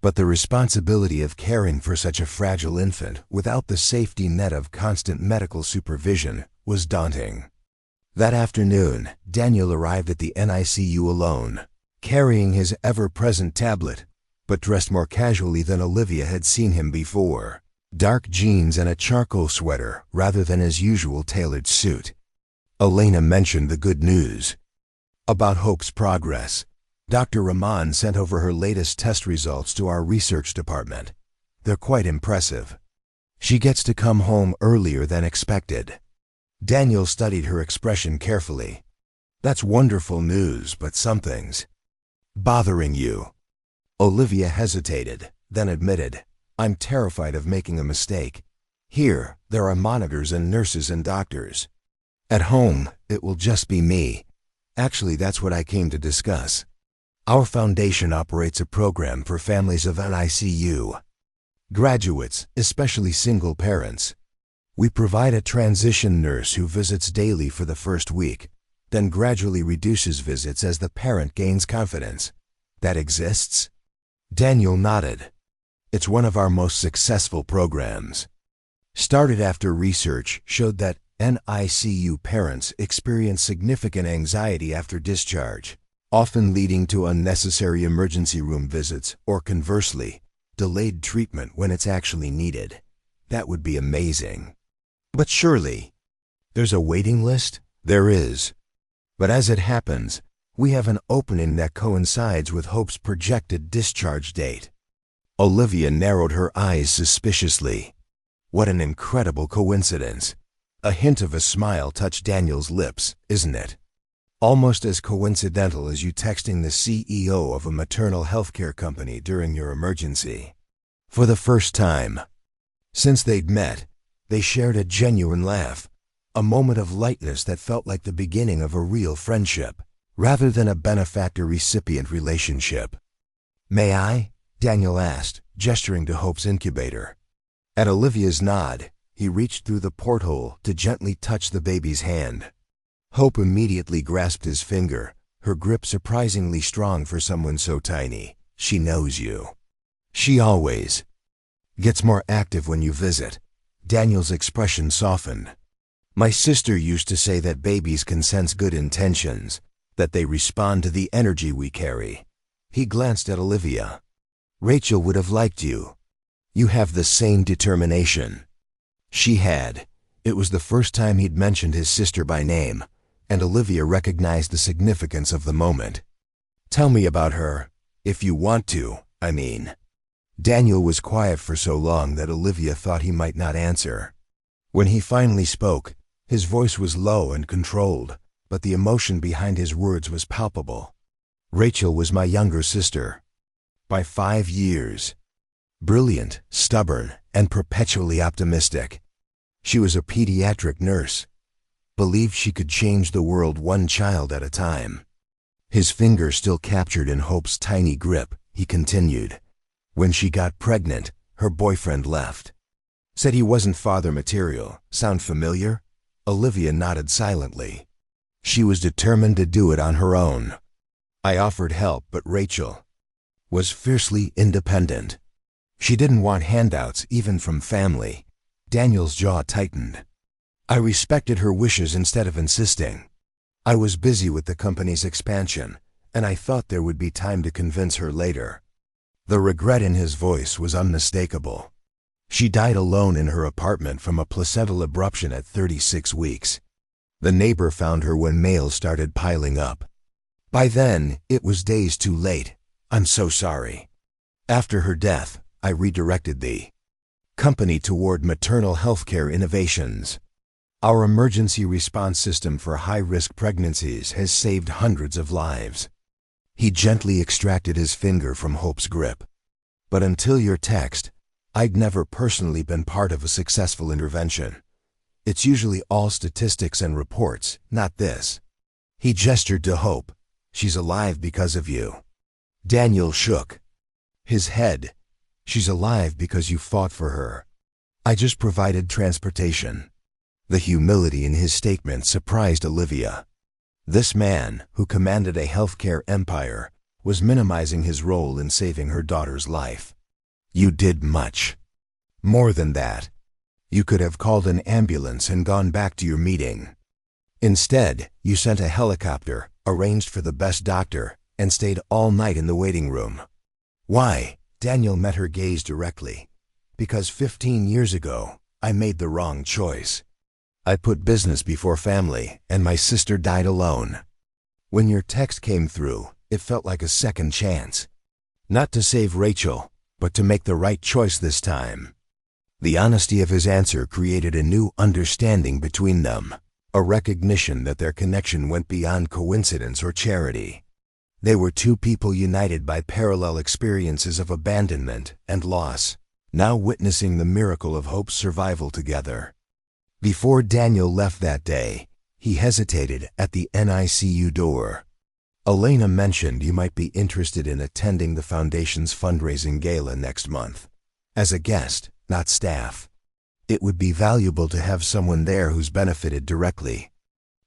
But the responsibility of caring for such a fragile infant without the safety net of constant medical supervision was daunting. That afternoon, Daniel arrived at the NICU alone, carrying his ever-present tablet, but dressed more casually than Olivia had seen him before. Dark jeans and a charcoal sweater rather than his usual tailored suit. Elena mentioned the good news about Hope's progress. Dr. Rahman sent over her latest test results to our research department. They're quite impressive. She gets to come home earlier than expected. Daniel studied her expression carefully. That's wonderful news, but something's bothering you. Olivia hesitated, then admitted, I'm terrified of making a mistake. Here, there are monitors and nurses and doctors. At home, it will just be me. Actually, that's what I came to discuss. Our foundation operates a program for families of NICU graduates, especially single parents. We provide a transition nurse who visits daily for the first week, then gradually reduces visits as the parent gains confidence. That exists? Daniel nodded. It's one of our most successful programs. Started after research showed that NICU parents experience significant anxiety after discharge, often leading to unnecessary emergency room visits or, conversely, delayed treatment when it's actually needed. That would be amazing. But surely, there's a waiting list? There is. But as it happens, we have an opening that coincides with Hope's projected discharge date. Olivia narrowed her eyes suspiciously. What an incredible coincidence. A hint of a smile touched Daniel's lips, isn't it? Almost as coincidental as you texting the CEO of a maternal healthcare company during your emergency. For the first time since they'd met, they shared a genuine laugh, a moment of lightness that felt like the beginning of a real friendship, rather than a benefactor-recipient relationship. May I? Daniel asked, gesturing to Hope's incubator. At Olivia's nod, he reached through the porthole to gently touch the baby's hand. Hope immediately grasped his finger, her grip surprisingly strong for someone so tiny. She knows you. She always gets more active when you visit. Daniel's expression softened. My sister used to say that babies can sense good intentions, that they respond to the energy we carry. He glanced at Olivia. Rachel would have liked you. You have the same determination. She had. It was the first time he'd mentioned his sister by name, and Olivia recognized the significance of the moment. Tell me about her, if you want to, I mean. Daniel was quiet for so long that Olivia thought he might not answer. When he finally spoke, his voice was low and controlled, but the emotion behind his words was palpable. Rachel was my younger sister. By 5 years. Brilliant, stubborn, and perpetually optimistic. She was a pediatric nurse. Believed she could change the world one child at a time. His finger still captured in Hope's tiny grip, he continued. When she got pregnant, her boyfriend left. Said he wasn't father material. Sound familiar? Olivia nodded silently. She was determined to do it on her own. I offered help, but Rachel was fiercely independent. She didn't want handouts, even from family. Daniel's jaw tightened. I respected her wishes instead of insisting. I was busy with the company's expansion, and I thought there would be time to convince her later. The regret in his voice was unmistakable. She died alone in her apartment from a placental abruption at 36 weeks. The neighbor found her when mail started piling up. By then, it was days too late. I'm so sorry. After her death, I redirected the company toward maternal healthcare innovations. Our emergency response system for high-risk pregnancies has saved hundreds of lives. He gently extracted his finger from Hope's grip. But until your text, I'd never personally been part of a successful intervention. It's usually all statistics and reports, not this. He gestured to Hope. She's alive because of you. Daniel shook his head. She's alive because you fought for her. I just provided transportation. The humility in his statement surprised Olivia. This man, who commanded a healthcare empire, was minimizing his role in saving her daughter's life. You did much more than that. You could have called an ambulance and gone back to your meeting. Instead, you sent a helicopter, arranged for the best doctor, and stayed all night in the waiting room. Why? Daniel met her gaze directly. Because 15 years ago, I made the wrong choice. I put business before family, and my sister died alone. When your text came through, it felt like a second chance. Not to save Rachel, but to make the right choice this time. The honesty of his answer created a new understanding between them, a recognition that their connection went beyond coincidence or charity. They were two people united by parallel experiences of abandonment and loss, now witnessing the miracle of Hope's survival together. Before Daniel left that day, he hesitated at the NICU door. Elena mentioned you might be interested in attending the Foundation's fundraising gala next month. As a guest, not staff. It would be valuable to have someone there who's benefited directly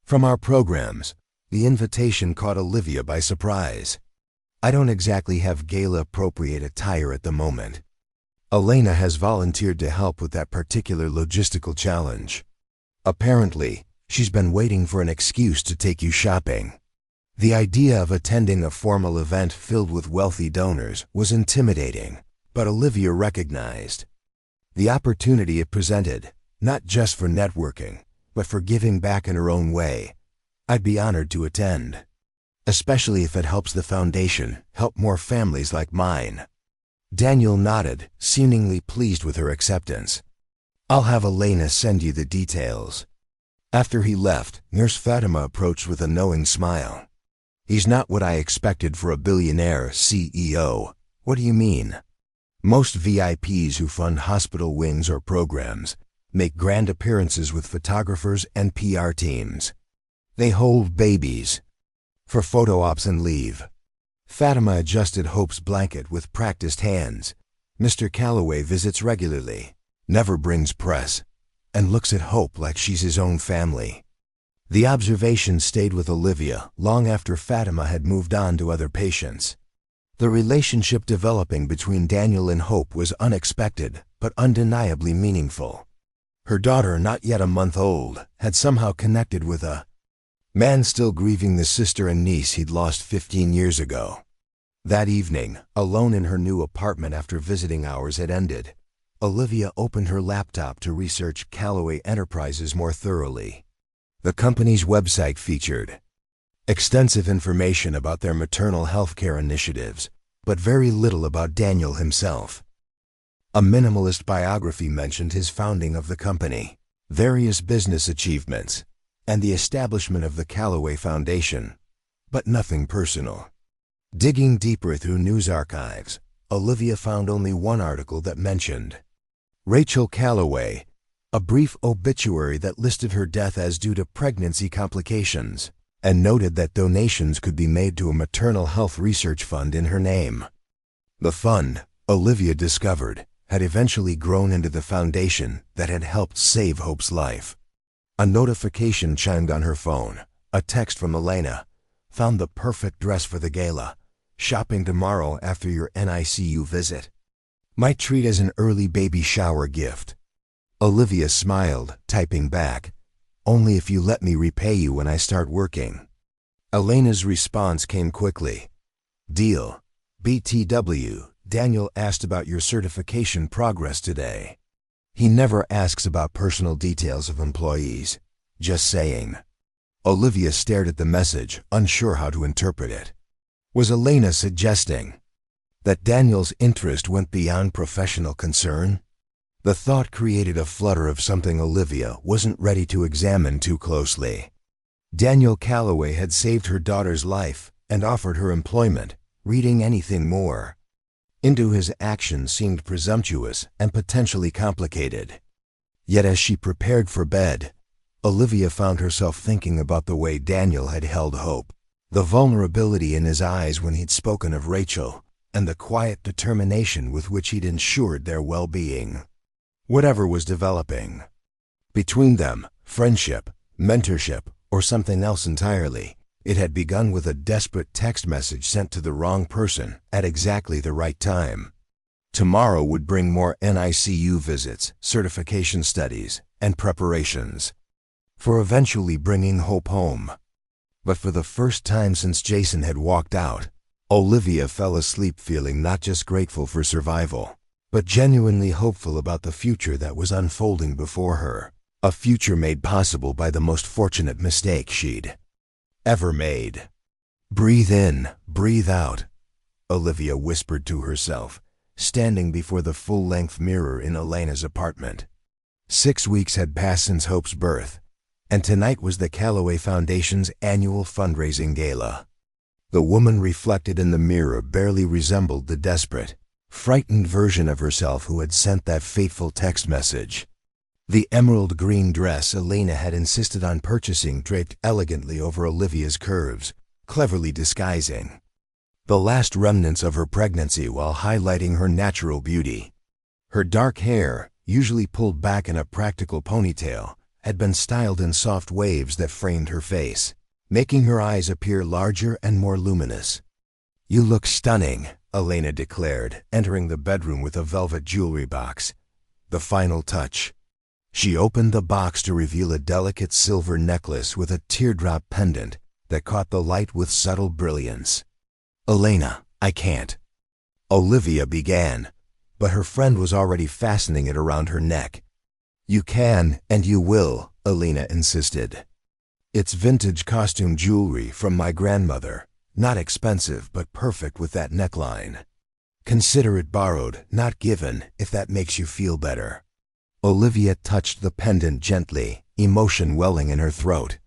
from our programs. The invitation caught Olivia by surprise. I don't exactly have gala-appropriate attire at the moment. Elena has volunteered to help with that particular logistical challenge. Apparently, she's been waiting for an excuse to take you shopping. The idea of attending a formal event filled with wealthy donors was intimidating, but Olivia recognized the opportunity it presented, not just for networking, but for giving back in her own way. I'd be honored to attend, especially if it helps the Foundation help more families like mine. Daniel nodded, seemingly pleased with her acceptance. I'll have Elena send you the details. After he left, Nurse Fatima approached with a knowing smile. He's not what I expected for a billionaire CEO. What do you mean? Most VIPs who fund hospital wings or programs make grand appearances with photographers and PR teams. They hold babies for photo ops and leave. Fatima adjusted Hope's blanket with practiced hands. Mr. Calloway visits regularly, never brings press, and looks at Hope like she's his own family. The observation stayed with Olivia long after Fatima had moved on to other patients. The relationship developing between Daniel and Hope was unexpected, but undeniably meaningful. Her daughter, not yet a month old, had somehow connected with a man still grieving the sister and niece he'd lost 15 years ago. That evening, alone in her new apartment after visiting hours had ended, Olivia opened her laptop to research Calloway Enterprises more thoroughly. The company's website featured extensive information about their maternal healthcare initiatives, but very little about Daniel himself. A minimalist biography mentioned his founding of the company, various business achievements, and the establishment of the Calloway Foundation, but nothing personal. Digging deeper through news archives, Olivia found only one article that mentioned Rachel Calloway, a brief obituary that listed her death as due to pregnancy complications, and noted that donations could be made to a maternal health research fund in her name. The fund, Olivia discovered, had eventually grown into the foundation that had helped save Hope's life. A notification chimed on her phone. A text from Elena. Found the perfect dress for the gala. Shopping tomorrow after your NICU visit. Might treat as an early baby shower gift. Olivia smiled, typing back. Only if you let me repay you when I start working. Elena's response came quickly. Deal. BTW, Daniel asked about your certification progress today. He never asks about personal details of employees. Just saying. Olivia stared at the message, unsure how to interpret it. Was Elena suggesting that Daniel's interest went beyond professional concern? The thought created a flutter of something Olivia wasn't ready to examine too closely. Daniel Calloway had saved her daughter's life and offered her employment. Reading anything more into his actions seemed presumptuous and potentially complicated. Yet as she prepared for bed, Olivia found herself thinking about the way Daniel had held Hope, the vulnerability in his eyes when he'd spoken of Rachel, and the quiet determination with which he'd ensured their well-being. Whatever was developing between them, friendship, mentorship, or something else entirely, it had begun with a desperate text message sent to the wrong person at exactly the right time. Tomorrow would bring more NICU visits, certification studies, and preparations for eventually bringing Hope home. But for the first time since Jason had walked out, Olivia fell asleep feeling not just grateful for survival, but genuinely hopeful about the future that was unfolding before her, a future made possible by the most fortunate mistake she'd ever made. Breathe in, breathe out, Olivia whispered to herself, standing before the full-length mirror in Elena's apartment. 6 weeks had passed since Hope's birth, and tonight was the Calloway Foundation's annual fundraising gala. The woman reflected in the mirror barely resembled the desperate, frightened version of herself who had sent that fateful text message. The emerald green dress Elena had insisted on purchasing draped elegantly over Olivia's curves, cleverly disguising the last remnants of her pregnancy while highlighting her natural beauty. Her dark hair, usually pulled back in a practical ponytail, had been styled in soft waves that framed her face, making her eyes appear larger and more luminous. You look stunning, Elena declared, entering the bedroom with a velvet jewelry box. The final touch. She opened the box to reveal a delicate silver necklace with a teardrop pendant that caught the light with subtle brilliance. Elena, I can't. Olivia began, but her friend was already fastening it around her neck. You can and you will, Elena insisted. It's vintage costume jewelry from my grandmother, not expensive but perfect with that neckline. Consider it borrowed, not given, if that makes you feel better. Olivia touched the pendant gently, emotion welling in her throat.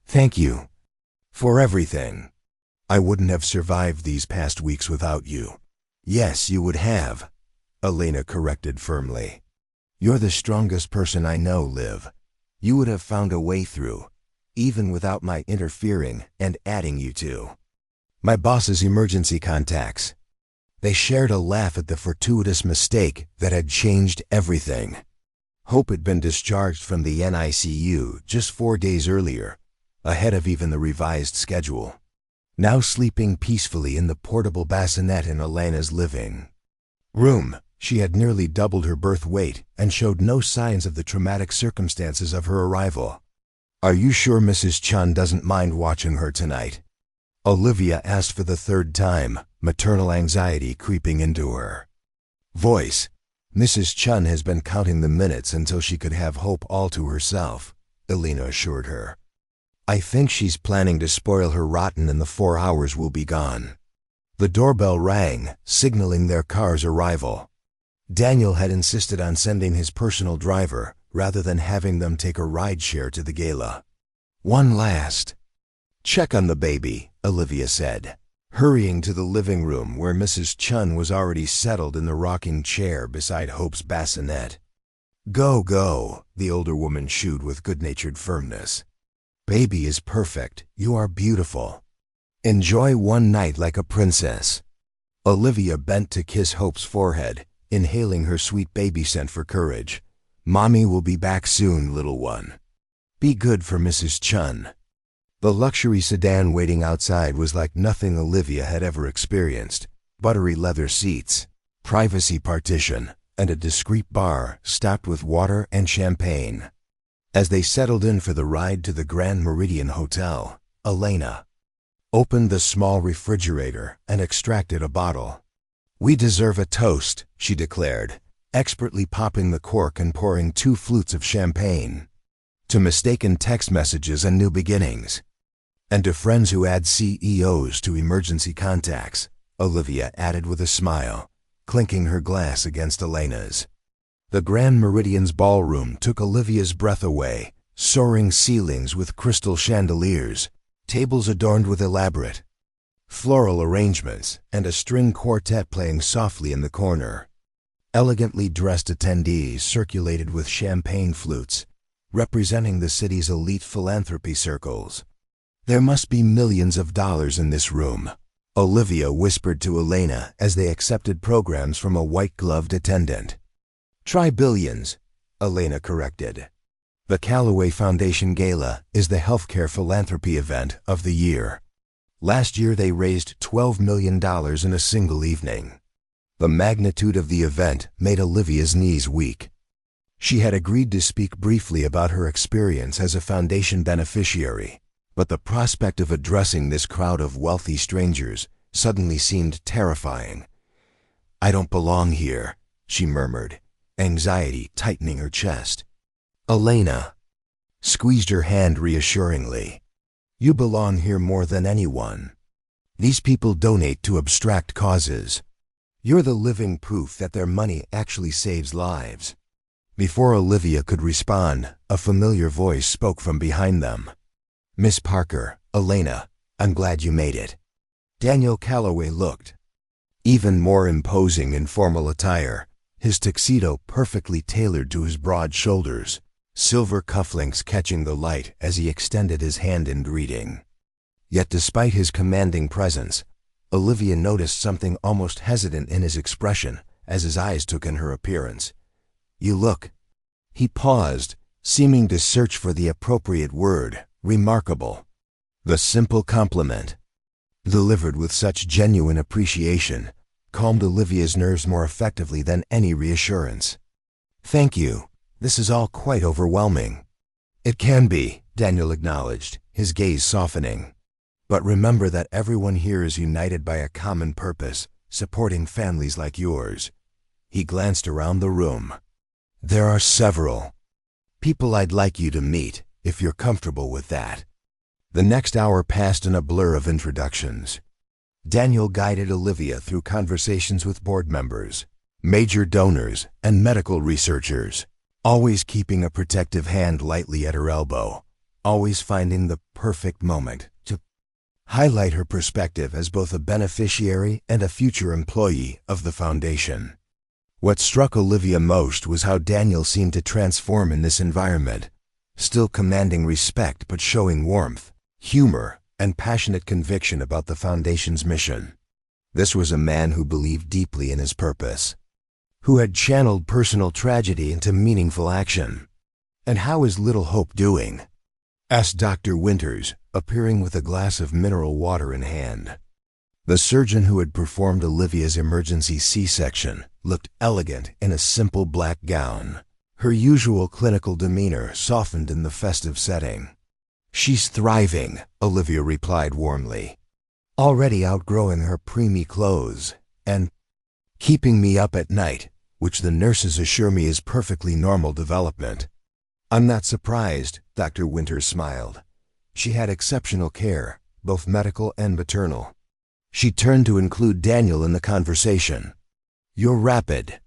Thank you. For everything. I wouldn't have survived these past weeks without you. Yes, you would have, Elena corrected firmly. You're the strongest person I know, Liv. You would have found a way through, even without my interfering and adding you to my boss's emergency contacts. They shared a laugh at the fortuitous mistake that had changed everything. Hope had been discharged from the NICU just 4 days earlier, ahead of even the revised schedule. Now sleeping peacefully in the portable bassinet in Elena's living room, she had nearly doubled her birth weight and showed no signs of the traumatic circumstances of her arrival. Are you sure Mrs. Chun doesn't mind watching her tonight? Olivia asked for the 3rd time, maternal anxiety creeping into her voice. Mrs. Chun has been counting the minutes until she could have Hope all to herself, Elena assured her. I think she's planning to spoil her rotten and the 4 hours will be gone. The doorbell rang, signaling their car's arrival. Daniel had insisted on sending his personal driver rather than having them take a rideshare to the gala. One last check on the baby, Olivia said, hurrying to the living room where Mrs. Chun was already settled in the rocking chair beside Hope's bassinet. Go, go, the older woman shooed with good-natured firmness. Baby is perfect. You are beautiful. Enjoy one night like a princess. Olivia bent to kiss Hope's forehead, inhaling her sweet baby scent for courage. "Mommy will be back soon, little one. Be good for Mrs. Chun." The luxury sedan waiting outside was like nothing Olivia had ever experienced. Buttery leather seats, privacy partition, and a discreet bar stocked with water and champagne. As they settled in for the ride to the Grand Meridian Hotel, Elena opened the small refrigerator and extracted a bottle. "We deserve a toast," she declared, expertly popping the cork and pouring 2 flutes of champagne. "To mistaken text messages and new beginnings. And to friends who add CEOs to emergency contacts," Olivia added with a smile, clinking her glass against Elena's. The Grand Meridian's ballroom took Olivia's breath away, soaring ceilings with crystal chandeliers, tables adorned with elaborate floral arrangements, and a string quartet playing softly in the corner. Elegantly dressed attendees circulated with champagne flutes, representing the city's elite philanthropy circles. "There must be millions of dollars in this room," Olivia whispered to Elena as they accepted programs from a white-gloved attendant. "Try billions," Elena corrected. The Callaway Foundation Gala is the healthcare philanthropy event of the year. Last year they raised $12 million in a single evening. The magnitude of the event made Olivia's knees weak. She had agreed to speak briefly about her experience as a foundation beneficiary, but the prospect of addressing this crowd of wealthy strangers suddenly seemed terrifying. "I don't belong here," she murmured, anxiety tightening her chest. Elena squeezed her hand reassuringly. "You belong here more than anyone. These people donate to abstract causes. You're the living proof that their money actually saves lives." Before Olivia could respond, a familiar voice spoke from behind them. "Miss Parker, Elena, I'm glad you made it." Daniel Calloway looked even more imposing in formal attire, his tuxedo perfectly tailored to his broad shoulders, silver cufflinks catching the light as he extended his hand in greeting. Yet despite his commanding presence, Olivia noticed something almost hesitant in his expression as his eyes took in her appearance. "You look—" He paused, seeming to search for the appropriate word. "Remarkable." The simple compliment, delivered with such genuine appreciation, calmed Olivia's nerves more effectively than any reassurance. "Thank you. This is all quite overwhelming." "It can be," Daniel acknowledged, his gaze softening. "But remember that everyone here is united by a common purpose, supporting families like yours." He glanced around the room. "There are several people I'd like you to meet, if you're comfortable with that." The next hour passed in a blur of introductions. Daniel guided Olivia through conversations with board members, major donors, and medical researchers, always keeping a protective hand lightly at her elbow, always finding the perfect moment to highlight her perspective as both a beneficiary and a future employee of the foundation. What struck Olivia most was how Daniel seemed to transform in this environment, still commanding respect but showing warmth, humor, and passionate conviction about the foundation's mission. This was a man who believed deeply in his purpose, who had channeled personal tragedy into meaningful action. "And how is little Hope doing?" asked Dr. Winters, appearing with a glass of mineral water in hand. The surgeon who had performed Olivia's emergency C-section looked elegant in a simple black gown, her usual clinical demeanor softened in the festive setting. "She's thriving," Olivia replied warmly, "already outgrowing her preemie clothes, and keeping me up at night, which the nurses assure me is perfectly normal development." "I'm not surprised," Dr. Winters smiled. "She had exceptional care, both medical and maternal." She turned to include Daniel in the conversation. "Your rapid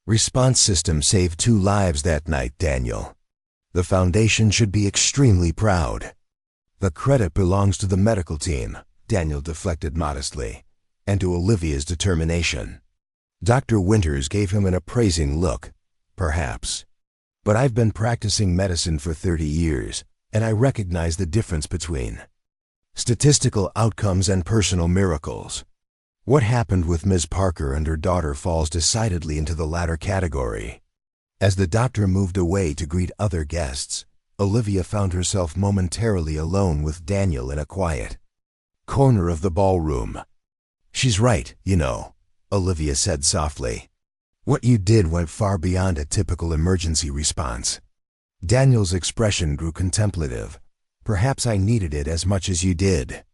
response system saved 2 lives that night, Daniel. The foundation should be extremely proud." "The credit belongs to the medical team," Daniel deflected modestly, "and to Olivia's determination." Dr. Winters gave him an appraising look. "Perhaps. But I've been practicing medicine for 30 years, and I recognize the difference between statistical outcomes and personal miracles. What happened with Ms. Parker and her daughter falls decidedly into the latter category. As the doctor moved away to greet other guests, Olivia found herself momentarily alone with Daniel in a quiet corner of the ballroom. "She's right, you know," Olivia said softly. "What you did went far beyond a typical emergency response." Daniel's expression grew contemplative. "Perhaps I needed it as much as you did."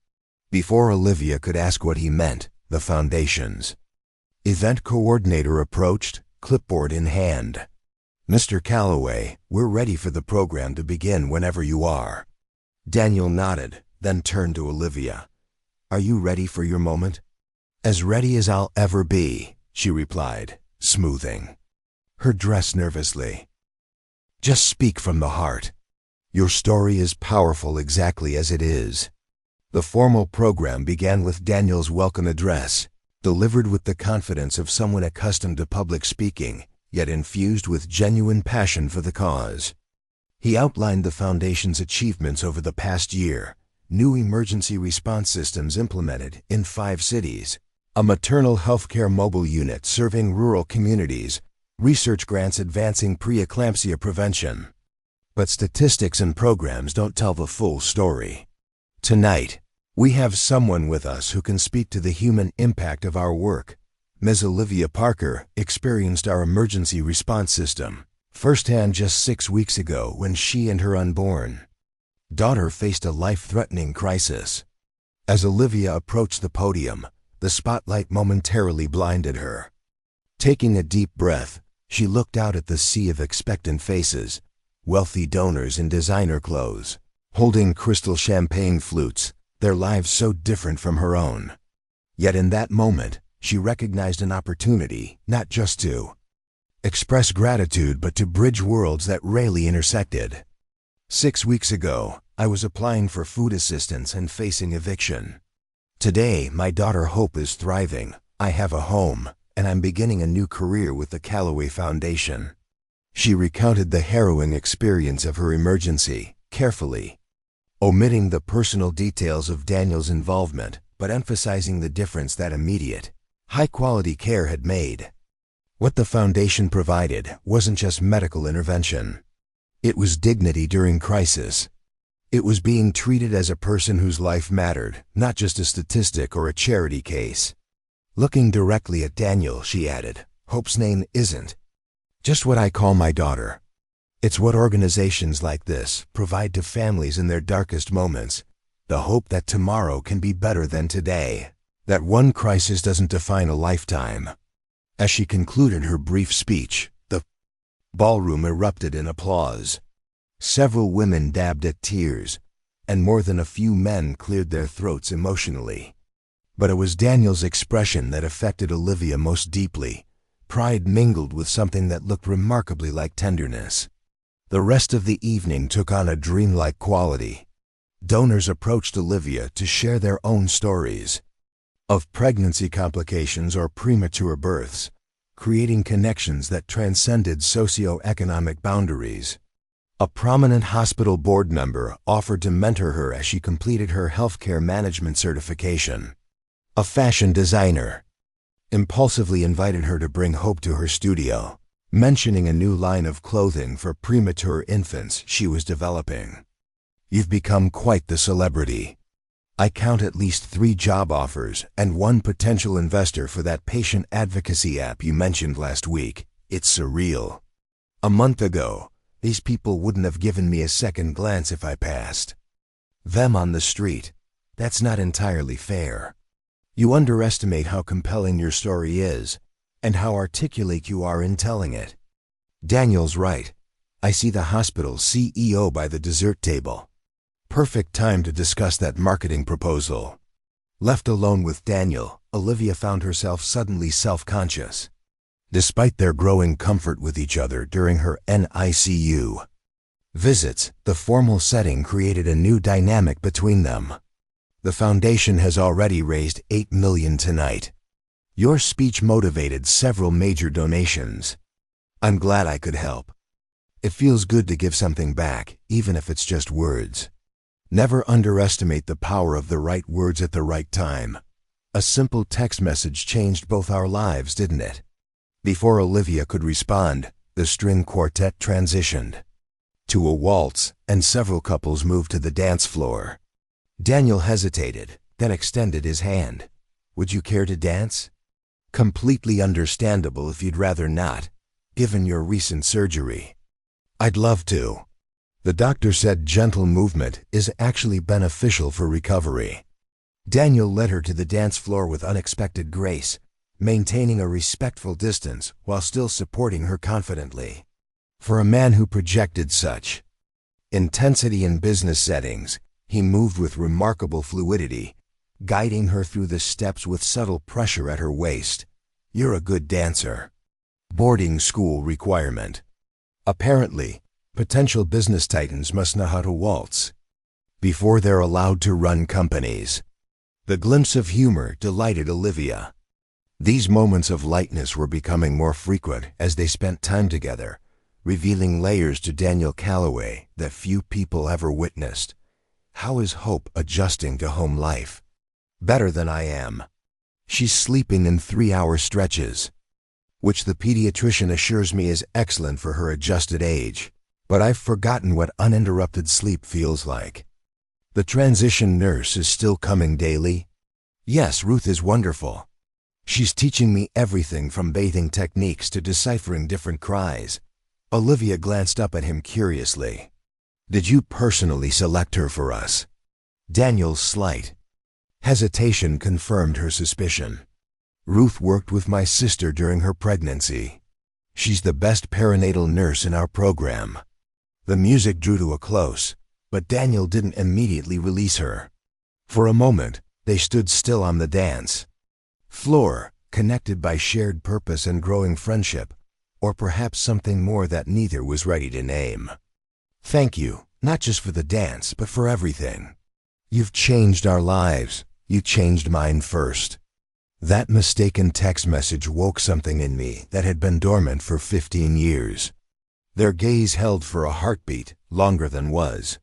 Before Olivia could ask what he meant, the Foundation's event coordinator approached, clipboard in hand. "Mr. Calloway, we're ready for the program to begin whenever you are." Daniel nodded, then turned to Olivia. "Are you ready for your moment?" "As ready as I'll ever be," she replied, smoothing her dress nervously. "Just speak from the heart. Your story is powerful exactly as it is." The formal program began with Daniel's welcome address, delivered with the confidence of someone accustomed to public speaking, yet infused with genuine passion for the cause. He outlined the Foundation's achievements over the past year: new emergency response systems implemented in 5 cities, a maternal healthcare mobile unit serving rural communities, research grants advancing preeclampsia prevention. But statistics and programs don't tell the full story. Tonight, we have someone with us who can speak to the human impact of our work. Ms. Olivia Parker experienced our emergency response system firsthand just 6 weeks ago when she and her unborn daughter faced a life-threatening crisis. As Olivia approached the podium, the spotlight momentarily blinded her. Taking a deep breath, she looked out at the sea of expectant faces, wealthy donors in designer clothes, holding crystal champagne flutes, their lives so different from her own. Yet in that moment, she recognized an opportunity not just to express gratitude but to bridge worlds that rarely intersected. 6 weeks ago, I was applying for food assistance and facing eviction. Today, my daughter Hope is thriving, I have a home, and I'm beginning a new career with the Calloway Foundation. She recounted the harrowing experience of her emergency, carefully omitting the personal details of Daniel's involvement, but emphasizing the difference that immediate, high-quality care had made. What the Foundation provided wasn't just medical intervention. It was dignity during crisis. It was being treated as a person whose life mattered, not just a statistic or a charity case. Looking directly at Daniel, she added, "Hope's name isn't just what I call my daughter. It's what organizations like this provide to families in their darkest moments, the hope that tomorrow can be better than today, that one crisis doesn't define a lifetime." As she concluded her brief speech, the ballroom erupted in applause. Several women dabbed at tears, and more than a few men cleared their throats emotionally. But it was Daniel's expression that affected Olivia most deeply, pride mingled with something that looked remarkably like tenderness. The rest of the evening took on a dreamlike quality. Donors approached Olivia to share their own stories of pregnancy complications or premature births, creating connections that transcended socioeconomic boundaries. A prominent hospital board member offered to mentor her as she completed her healthcare management certification. A fashion designer impulsively invited her to bring Hope to her studio, mentioning a new line of clothing for premature infants she was developing. "You've become quite the celebrity. I count at least 3 job offers and 1 potential investor for that patient advocacy app you mentioned last week. It's surreal. A month ago, these people wouldn't have given me a second glance if I passed them on the street. That's not entirely fair. You underestimate how compelling your story is, and how articulate you are in telling it." Daniel's right. I see the hospital's CEO by the dessert table. Perfect time to discuss that marketing proposal. Left alone with Daniel, Olivia found herself suddenly self-conscious. Despite their growing comfort with each other during her NICU visits, the formal setting created a new dynamic between them. "The Foundation has already raised $8 million tonight. Your speech motivated several major donations. I'm glad I could help. It feels good to give something back, even if it's just words. Never underestimate the power of the right words at the right time. A simple text message changed both our lives, didn't it? Before Olivia could respond, the string quartet transitioned to a waltz, and several couples moved to the dance floor. Daniel hesitated, then extended his hand. "Would you care to dance?" "Completely understandable if you'd rather not, given your recent surgery." "I'd love to." The doctor said gentle movement is actually beneficial for recovery. Daniel led her to the dance floor with unexpected grace, maintaining a respectful distance while still supporting her confidently. For a man who projected such intensity in business settings, he moved with remarkable fluidity, guiding her through the steps with subtle pressure at her waist. "You're a good dancer." Boarding school requirement. Apparently, potential business titans must know how to waltz before they're allowed to run companies. The glimpse of humor delighted Olivia. These moments of lightness were becoming more frequent as they spent time together, revealing layers to Daniel Calloway that few people ever witnessed. "How is Hope adjusting to home life?" "Better than I am. She's sleeping in 3-hour stretches, which the pediatrician assures me is excellent for her adjusted age. But I've forgotten what uninterrupted sleep feels like." "The transition nurse is still coming daily?" "Yes, Ruth is wonderful. She's teaching me everything from bathing techniques to deciphering different cries." Olivia glanced up at him curiously. "Did you personally select her for us?" Daniel's slight hesitation confirmed her suspicion. "Ruth worked with my sister during her pregnancy. She's the best perinatal nurse in our program." The music drew to a close, but Daniel didn't immediately release her. For a moment, they stood still on the dance floor, connected by shared purpose and growing friendship, or perhaps something more that neither was ready to name. "Thank you, not just for the dance, but for everything. You've changed our lives. You changed mine first." That mistaken text message woke something in me that had been dormant for 15 years. Their gaze held for a heartbeat longer than was.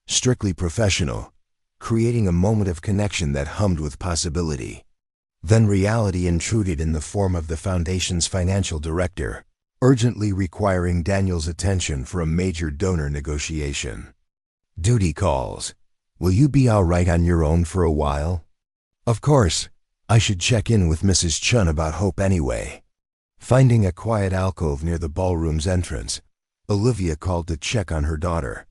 Strictly professional, creating a moment of connection that hummed with possibility. Then reality intruded in the form of the Foundation's financial director, urgently requiring Daniel's attention for a major donor negotiation. "Duty calls. Will you be all right on your own for a while?" "Of course. I should check in with Mrs. Chun about Hope anyway." Finding a quiet alcove near the ballroom's entrance, Olivia called to check on her daughter.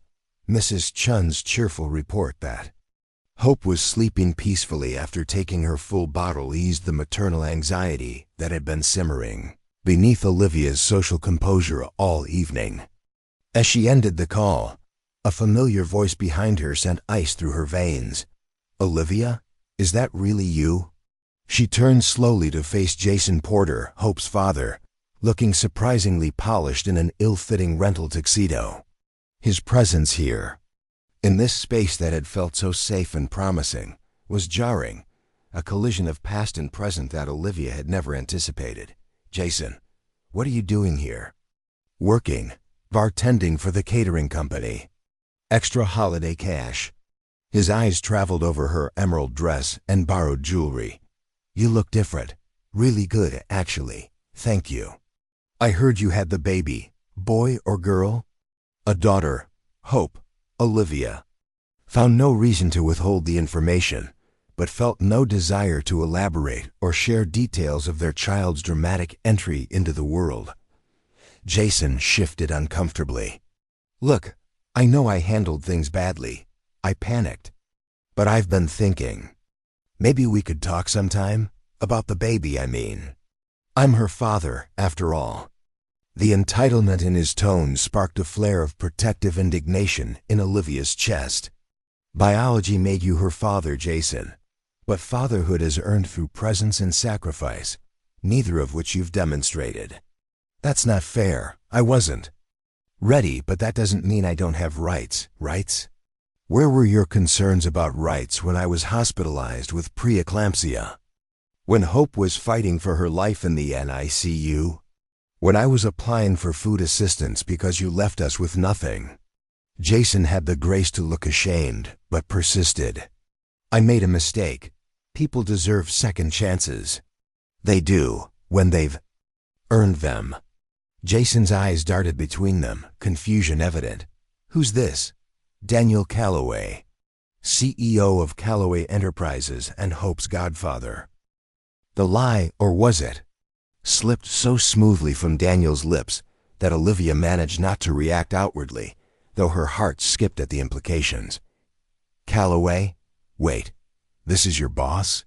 Mrs. Chun's cheerful report that Hope was sleeping peacefully after taking her full bottle eased the maternal anxiety that had been simmering beneath Olivia's social composure all evening. As she ended the call, a familiar voice behind her sent ice through her veins. "Olivia, is that really you?" She turned slowly to face Jason Porter, Hope's father, looking surprisingly polished in an ill-fitting rental tuxedo. His presence here, in this space that had felt so safe and promising, was jarring, a collision of past and present that Olivia had never anticipated. "Jason, what are you doing here?" "Working, bartending for the catering company. Extra holiday cash." His eyes traveled over her emerald dress and borrowed jewelry. "You look different. Really good, actually. Thank you." "I heard you had the baby. Boy or girl?" "A daughter. Hope." Olivia found no reason to withhold the information, but felt no desire to elaborate or share details of their child's dramatic entry into the world. Jason shifted uncomfortably. "Look, I know I handled things badly. I panicked. But I've been thinking. Maybe we could talk sometime? About the baby, I mean. I'm her father, after all." The entitlement in his tone sparked a flare of protective indignation in Olivia's chest. "Biology made you her father, Jason. But fatherhood is earned through presence and sacrifice, neither of which you've demonstrated." "That's not fair. I wasn't ready, but that doesn't mean I don't have rights. Rights? Where were your concerns about rights when I was hospitalized with preeclampsia? When Hope was fighting for her life in the NICU? When I was applying for food assistance because you left us with nothing?" Jason had the grace to look ashamed, but persisted. "I made a mistake. People deserve second chances. They do, when they've earned them. Jason's eyes darted between them, confusion evident. Who's this? Daniel Calloway, CEO of Calloway Enterprises and Hope's godfather. The lie, or was it, slipped so smoothly from Daniel's lips that Olivia managed not to react outwardly, though her heart skipped at the implications. Calloway? Wait, this is your boss?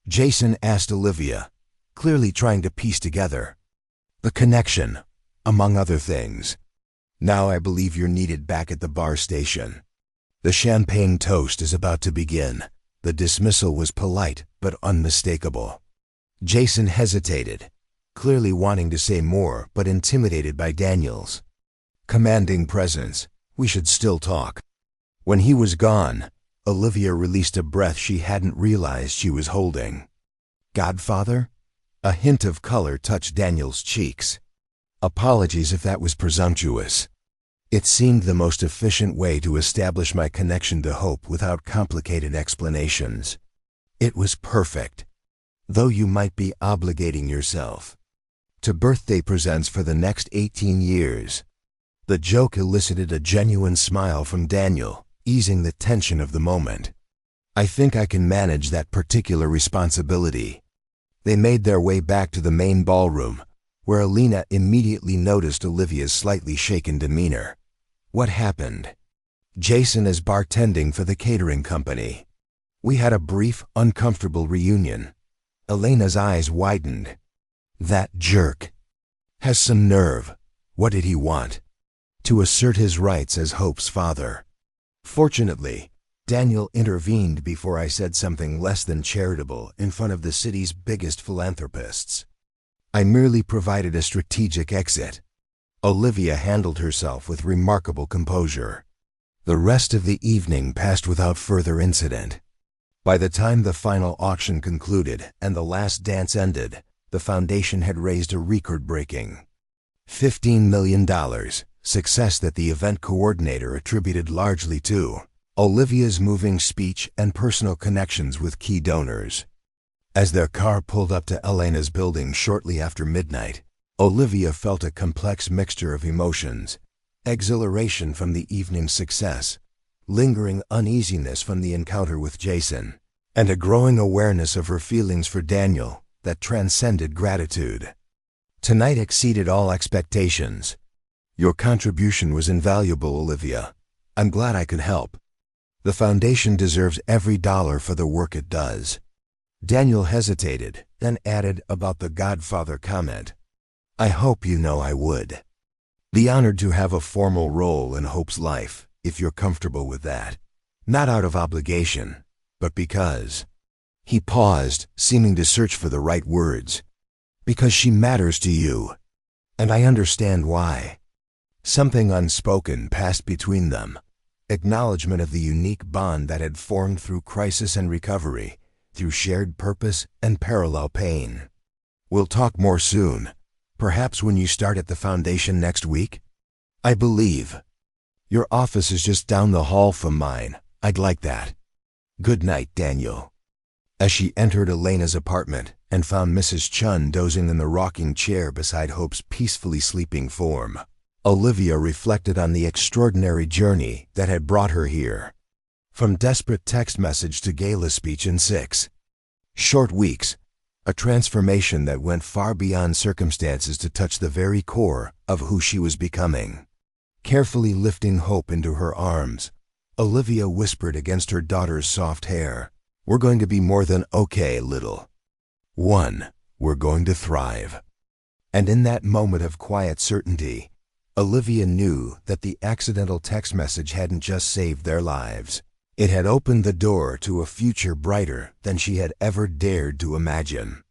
Jason asked Olivia, clearly trying to piece together the connection, among other things. Now I believe you're needed back at the bar station. The champagne toast is about to begin. The dismissal was polite but unmistakable. Jason hesitated, clearly wanting to say more but intimidated by Daniel's commanding presence. We should still talk. When he was gone, Olivia released a breath she hadn't realized she was holding. Godfather? A hint of color touched Daniel's cheeks. Apologies if that was presumptuous. It seemed the most efficient way to establish my connection to Hope without complicated explanations. It was perfect, though you might be obligating yourself to birthday presents for the next 18 years. The joke elicited a genuine smile from Daniel, easing the tension of the moment. I think I can manage that particular responsibility. They made their way back to the main ballroom, where Alina immediately noticed Olivia's slightly shaken demeanor. What happened? Jason is bartending for the catering company. We had a brief, uncomfortable reunion. Elena's eyes widened. That jerk has some nerve. What did he want? To assert his rights as Hope's father. Fortunately, Daniel intervened before I said something less than charitable in front of the city's biggest philanthropists. I merely provided a strategic exit. Olivia handled herself with remarkable composure. The rest of the evening passed without further incident. By the time the final auction concluded and the last dance ended, the foundation had raised a record-breaking $15 million, success that the event coordinator attributed largely to Olivia's moving speech and personal connections with key donors. As their car pulled up to Elena's building shortly after midnight, Olivia felt a complex mixture of emotions: exhilaration from the evening's success, lingering uneasiness from the encounter with Jason, and a growing awareness of her feelings for Daniel that transcended gratitude. Tonight exceeded all expectations. Your contribution was invaluable, Olivia. I'm glad I could help. The foundation deserves every dollar for the work it does. Daniel hesitated, then added about the Godfather comment. I hope you know I would be honored to have a formal role in Hope's life, if you're comfortable with that. Not out of obligation, but because. He paused, seeming to search for the right words. Because she matters to you. And I understand why. Something unspoken passed between them. Acknowledgement of the unique bond that had formed through crisis and recovery, through shared purpose and parallel pain. We'll talk more soon. Perhaps when you start at the foundation next week? I believe. Your office is just down the hall from mine. I'd like that. Good night, Daniel. As she entered Elena's apartment and found Mrs. Chun dozing in the rocking chair beside Hope's peacefully sleeping form, Olivia reflected on the extraordinary journey that had brought her here. From desperate text message to gala speech in 6 short weeks, a transformation that went far beyond circumstances to touch the very core of who she was becoming. Carefully lifting Hope into her arms, Olivia whispered against her daughter's soft hair, "We're going to be more than okay, little one. We're going to thrive." And in that moment of quiet certainty, Olivia knew that the accidental text message hadn't just saved their lives. It had opened the door to a future brighter than she had ever dared to imagine.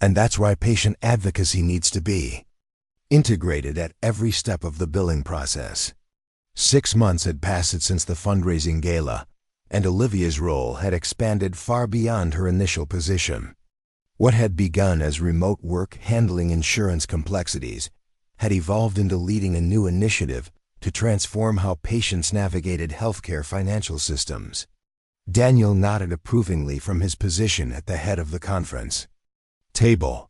And that's why patient advocacy needs to be integrated at every step of the billing process. 6 months had passed since the fundraising gala, and Olivia's role had expanded far beyond her initial position. What had begun as remote work handling insurance complexities had evolved into leading a new initiative to transform how patients navigated healthcare financial systems. Daniel nodded approvingly from his position at the head of the conference table.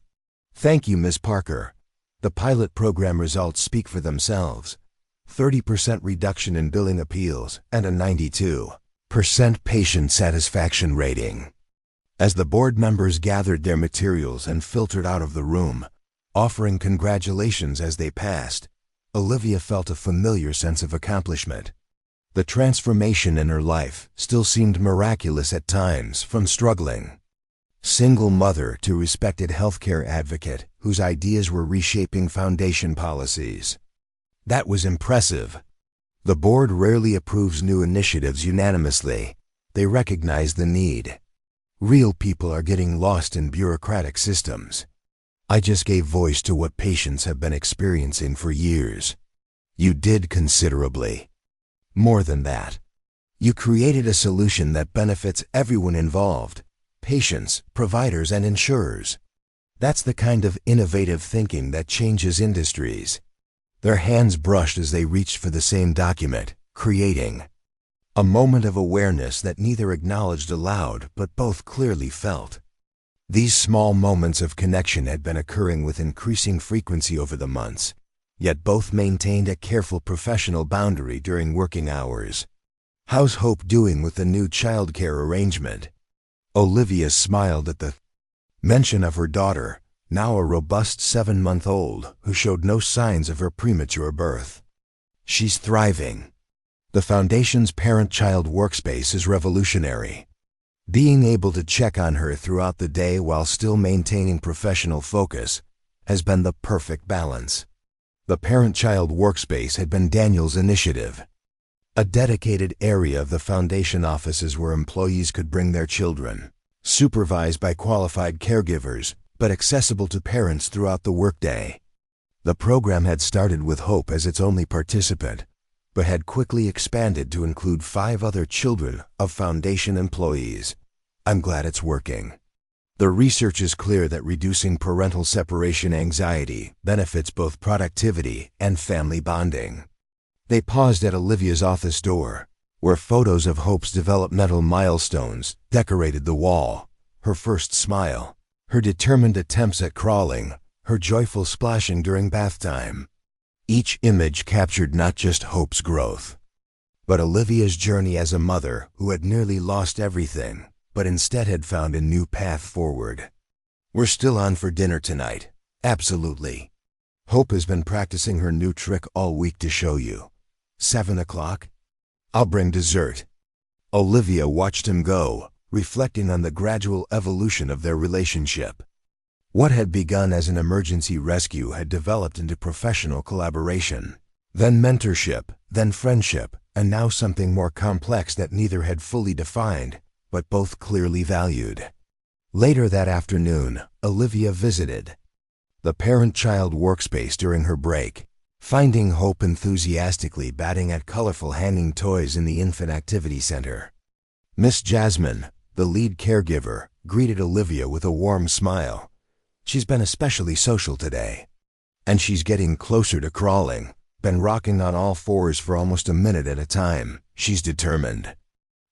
"Thank you, Ms. Parker. The pilot program results speak for themselves. 30% reduction in billing appeals and a 92% patient satisfaction rating." As the board members gathered their materials and filtered out of the room, offering congratulations as they passed, Olivia felt a familiar sense of accomplishment. The transformation in her life still seemed miraculous at times, from struggling single mother to respected healthcare advocate whose ideas were reshaping foundation policies. That was impressive. The board rarely approves new initiatives unanimously. They recognize the need. Real people are getting lost in bureaucratic systems. I just gave voice to what patients have been experiencing for years. You did considerably more than that. You created a solution that benefits everyone involved: patients, providers, and insurers. That's the kind of innovative thinking that changes industries. Their hands brushed as they reached for the same document, creating a moment of awareness that neither acknowledged aloud but both clearly felt. These small moments of connection had been occurring with increasing frequency over the months, yet both maintained a careful professional boundary during working hours. "How's Hope doing with the new childcare arrangement?" Olivia smiled at the mention of her daughter, now a robust 7-month-old who showed no signs of her premature birth. "She's thriving. The Foundation's parent-child workspace is revolutionary. Being able to check on her throughout the day while still maintaining professional focus has been the perfect balance." The parent-child workspace had been Daniel's initiative, a dedicated area of the Foundation offices where employees could bring their children, supervised by qualified caregivers, but accessible to parents throughout the workday. The program had started with Hope as its only participant, but had quickly expanded to include 5 other children of Foundation employees. "I'm glad it's working. The research is clear that reducing parental separation anxiety benefits both productivity and family bonding." They paused at Olivia's office door, where photos of Hope's developmental milestones decorated the wall: her first smile, her determined attempts at crawling, her joyful splashing during bath time. Each image captured not just Hope's growth, but Olivia's journey as a mother who had nearly lost everything, but instead had found a new path forward. "We're still on for dinner tonight." "Absolutely. Hope has been practicing her new trick all week to show you." 7 o'clock? "I'll bring dessert." Olivia watched him go, reflecting on the gradual evolution of their relationship. What had begun as an emergency rescue had developed into professional collaboration, then mentorship, then friendship, and now something more complex that neither had fully defined, but both clearly valued. Later that afternoon, Olivia visited the parent-child workspace during her break, finding Hope enthusiastically batting at colorful hanging toys in the infant activity center. Miss Jasmine, the lead caregiver, greeted Olivia with a warm smile. "She's been especially social today. And she's getting closer to crawling. Been rocking on all fours for almost a minute at a time. She's determined."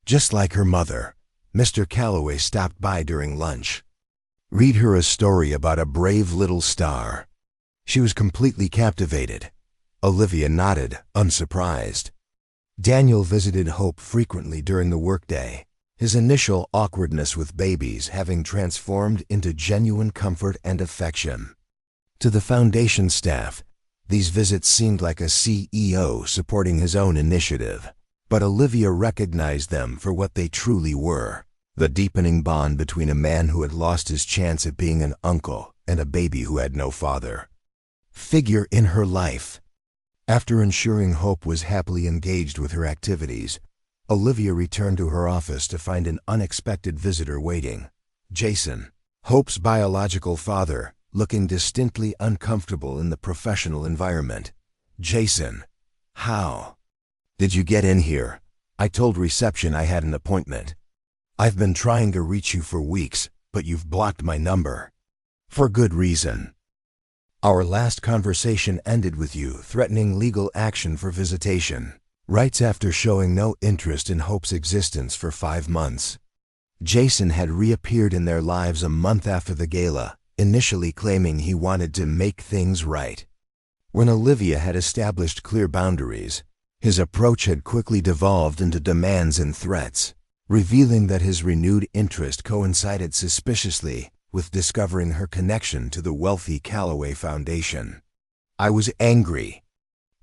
Just like her mother, Mr. Calloway stopped by during lunch. "Read her a story about a brave little star." She was completely captivated. Olivia nodded, unsurprised. Daniel visited Hope frequently during the workday, his initial awkwardness with babies having transformed into genuine comfort and affection. To the Foundation staff, these visits seemed like a CEO supporting his own initiative, but Olivia recognized them for what they truly were: the deepening bond between a man who had lost his chance at being an uncle and a baby who had no father figure in her life. After ensuring Hope was happily engaged with her activities, Olivia returned to her office to find an unexpected visitor waiting: Jason, Hope's biological father, looking distinctly uncomfortable in the professional environment. "Jason, how did you get in here? I told reception I had an appointment. I've been trying to reach you for weeks, but you've blocked my number." "For good reason. Our last conversation ended with you threatening legal action for visitation. Writes after showing no interest in Hope's existence for 5 months. Jason had reappeared in their lives a month after the gala, initially claiming he wanted to make things right. When Olivia had established clear boundaries, his approach had quickly devolved into demands and threats, revealing that his renewed interest coincided suspiciously with discovering her connection to the wealthy Calloway Foundation. "I was angry,"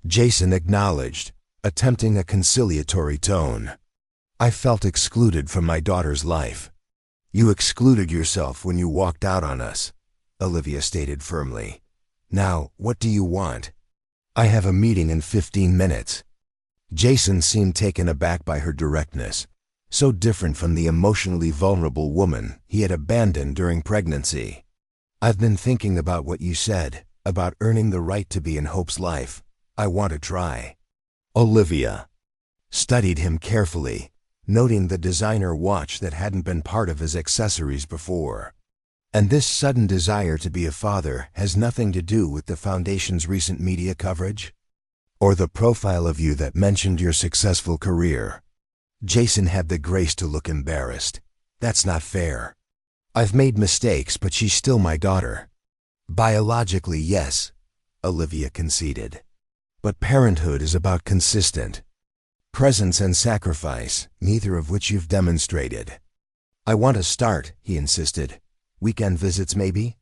Jason acknowledged, attempting a conciliatory tone. "I felt excluded from my daughter's life." "You excluded yourself when you walked out on us," Olivia stated firmly. "Now, what do you want?" "I have a meeting in 15 minutes. Jason seemed taken aback by her directness, so different from the emotionally vulnerable woman he had abandoned during pregnancy. "I've been thinking about what you said, about earning the right to be in Hope's life. I want to try." Olivia studied him carefully, noting the designer watch that hadn't been part of his accessories before. "And this sudden desire to be a father has nothing to do with the Foundation's recent media coverage? Or the profile of you that mentioned your successful career?" Jason had the grace to look embarrassed. "That's not fair. I've made mistakes, but she's still my daughter." "Biologically, yes," Olivia conceded. "But parenthood is about consistent presence and sacrifice, neither of which you've demonstrated." "I want to start," he insisted. "Weekend visits, maybe?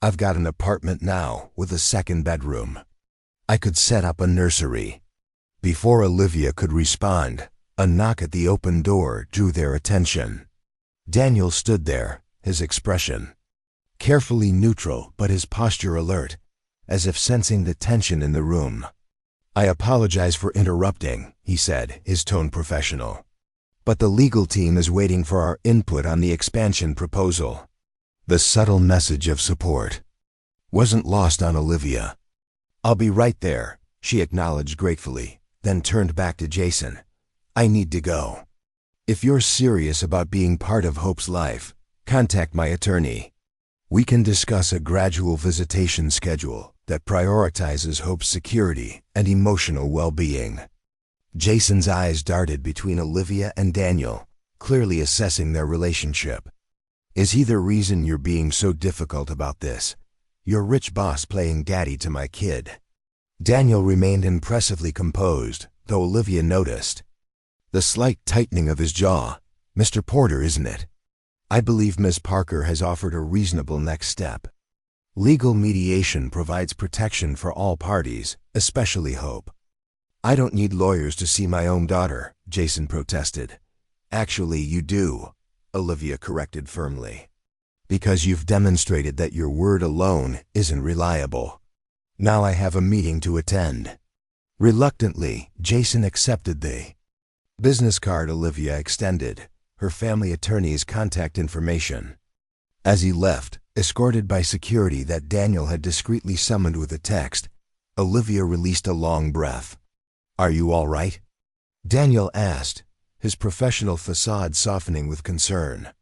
I've got an apartment now with a second bedroom. I could set up a nursery." Before Olivia could respond, a knock at the open door drew their attention. Daniel stood there, his expression carefully neutral but his posture alert, as if sensing the tension in the room. "I apologize for interrupting," he said, his tone professional. "But the legal team is waiting for our input on the expansion proposal." The subtle message of support wasn't lost on Olivia. "I'll be right there," she acknowledged gratefully, then turned back to Jason. "I need to go. If you're serious about being part of Hope's life, contact my attorney. We can discuss a gradual visitation schedule that prioritizes Hope's security and emotional well-being." Jason's eyes darted between Olivia and Daniel, clearly assessing their relationship. "Is he the reason you're being so difficult about this? Your rich boss playing daddy to my kid?" Daniel remained impressively composed, though Olivia noticed the slight tightening of his jaw. "Mr. Porter, isn't it? I believe Ms. Parker has offered a reasonable next step. Legal mediation provides protection for all parties, especially Hope." "I don't need lawyers to see my own daughter," Jason protested. "Actually, you do," Olivia corrected firmly. "Because you've demonstrated that your word alone isn't reliable. Now I have a meeting to attend." Reluctantly, Jason accepted the business card Olivia extended, her family attorney's contact information. As he left, escorted by security that Daniel had discreetly summoned with a text, Olivia released a long breath. "Are you all right?" Daniel asked, his professional facade softening with concern.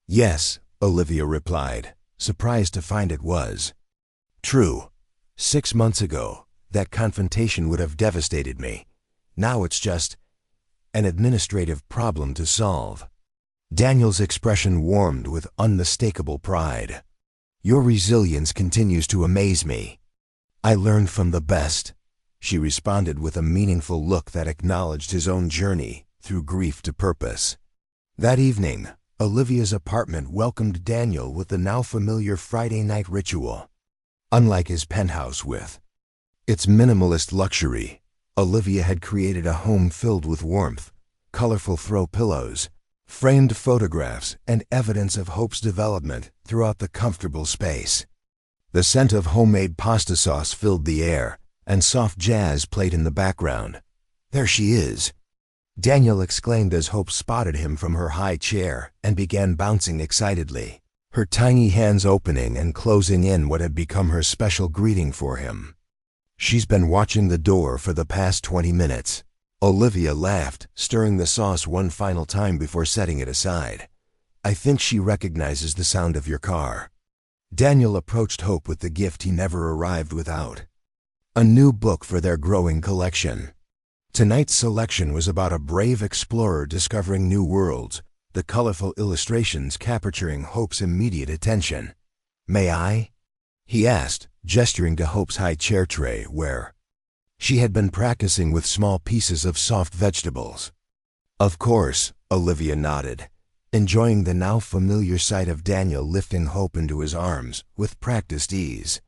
"Yes," Olivia replied, surprised to find it was true. 6 months ago, that confrontation would have devastated me. Now it's just an administrative problem to solve. Daniel's expression warmed with unmistakable pride. "Your resilience continues to amaze me. I learned from the best," she responded with a meaningful look that acknowledged his own journey through grief to purpose. That evening, Olivia's apartment welcomed Daniel with the now familiar Friday night ritual. Unlike his penthouse with its minimalist luxury, Olivia had created a home filled with warmth, colorful throw pillows, framed photographs, and evidence of Hope's development throughout the comfortable space. The scent of homemade pasta sauce filled the air, and soft jazz played in the background. "There she is," Daniel exclaimed as Hope spotted him from her high chair and began bouncing excitedly, her tiny hands opening and closing in what had become her special greeting for him. "She's been watching the door for the past 20 minutes. Olivia laughed, stirring the sauce one final time before setting it aside. "I think she recognizes the sound of your car." Daniel approached Hope with the gift he never arrived without: a new book for their growing collection. Tonight's selection was about a brave explorer discovering new worlds, the colorful illustrations capturing Hope's immediate attention. "May I?" he asked, gesturing to Hope's high chair tray where she had been practicing with small pieces of soft vegetables. "Of course," Olivia nodded, enjoying the now familiar sight of Daniel lifting Hope into his arms with practiced ease.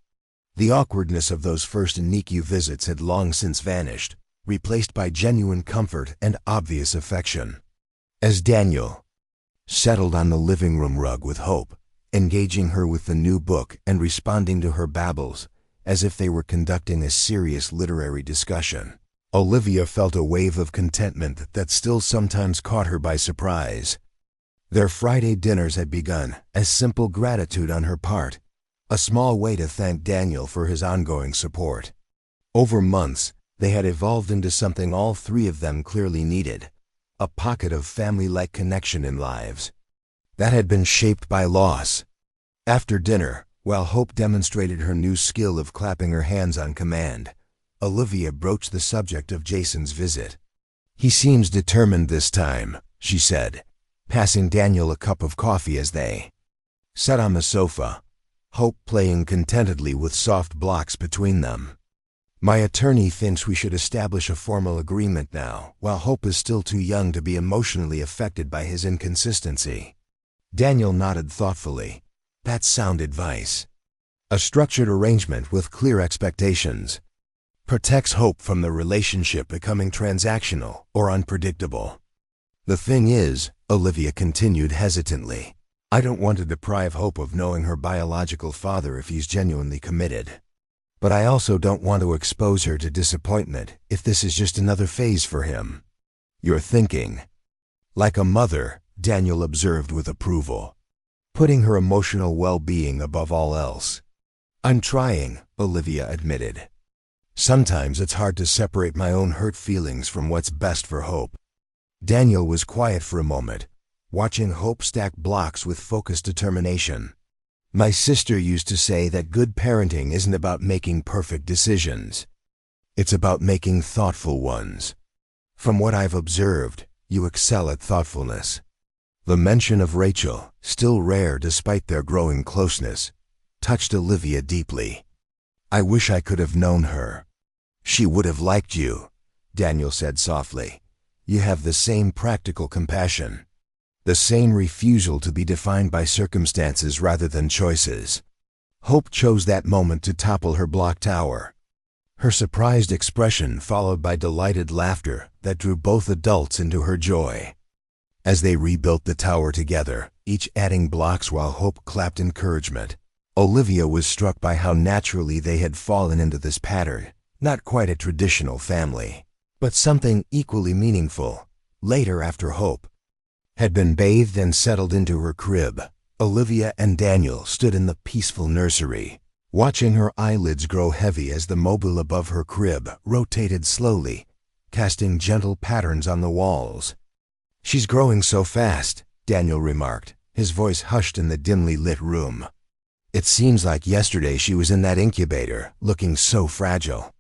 The awkwardness of those first NICU visits had long since vanished, replaced by genuine comfort and obvious affection. As Daniel settled on the living room rug with Hope, engaging her with the new book and responding to her babbles as if they were conducting a serious literary discussion, Olivia felt a wave of contentment that still sometimes caught her by surprise. Their Friday dinners had begun as simple gratitude on her part, a small way to thank Daniel for his ongoing support. Over months, they had evolved into something all three of them clearly needed, a pocket of family-like connection in lives that had been shaped by loss. After dinner, while Hope demonstrated her new skill of clapping her hands on command, Olivia broached the subject of Jason's visit. "He seems determined this time," she said, passing Daniel a cup of coffee as they sat on the sofa, Hope playing contentedly with soft blocks between them. "My attorney thinks we should establish a formal agreement now, while Hope is still too young to be emotionally affected by his inconsistency." Daniel nodded thoughtfully. "That's sound advice. A structured arrangement with clear expectations protects Hope from the relationship becoming transactional or unpredictable." "The thing is," Olivia continued hesitantly, "I don't want to deprive Hope of knowing her biological father if he's genuinely committed. But I also don't want to expose her to disappointment if this is just another phase for him." "You're thinking like a mother," Daniel observed with approval, putting her emotional well-being above all else. "I'm trying," Olivia admitted. "Sometimes it's hard to separate my own hurt feelings from what's best for Hope." Daniel was quiet for a moment, watching Hope stack blocks with focused determination. "My sister used to say that good parenting isn't about making perfect decisions. It's about making thoughtful ones. From what I've observed, you excel at thoughtfulness." The mention of Rachel, still rare despite their growing closeness, touched Olivia deeply. "I wish I could have known her." "She would have liked you," Daniel said softly. "You have the same practical compassion, the same refusal to be defined by circumstances rather than choices." Hope chose that moment to topple her block tower, her surprised expression followed by delighted laughter that drew both adults into her joy. As they rebuilt the tower together, each adding blocks while Hope clapped encouragement, Olivia was struck by how naturally they had fallen into this pattern, not quite a traditional family, but something equally meaningful. Later, after Hope had been bathed and settled into her crib, Olivia and Daniel stood in the peaceful nursery, watching her eyelids grow heavy as the mobile above her crib rotated slowly, casting gentle patterns on the walls. "She's growing so fast," Daniel remarked, his voice hushed in the dimly lit room. "It seems like yesterday she was in that incubator, looking so fragile.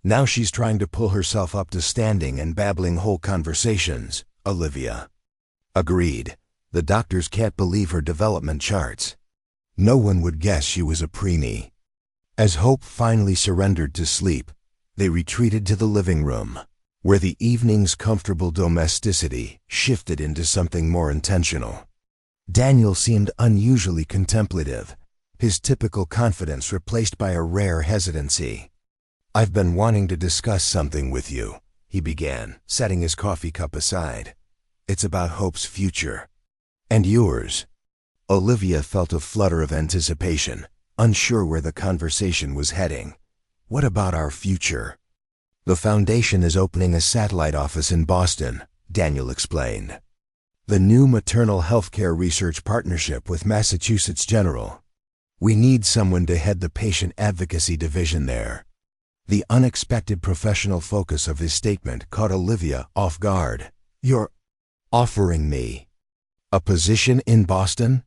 Now she's trying to pull herself up to standing and babbling whole conversations." Olivia agreed. "The doctors can't believe her development charts. No one would guess she was a preemie." As Hope finally surrendered to sleep, they retreated to the living room, where the evening's comfortable domesticity shifted into something more intentional. Daniel seemed unusually contemplative, his typical confidence replaced by a rare hesitancy. "I've been wanting to discuss something with you," he began, setting his coffee cup aside. "It's about Hope's future. And yours." Olivia felt a flutter of anticipation, unsure where the conversation was heading. "What about our future?" "The foundation is opening a satellite office in Boston," Daniel explained. "The new maternal healthcare research partnership with Massachusetts General. We need someone to head the patient advocacy division there." The unexpected professional focus of his statement caught Olivia off guard. "You're offering me a position in Boston?"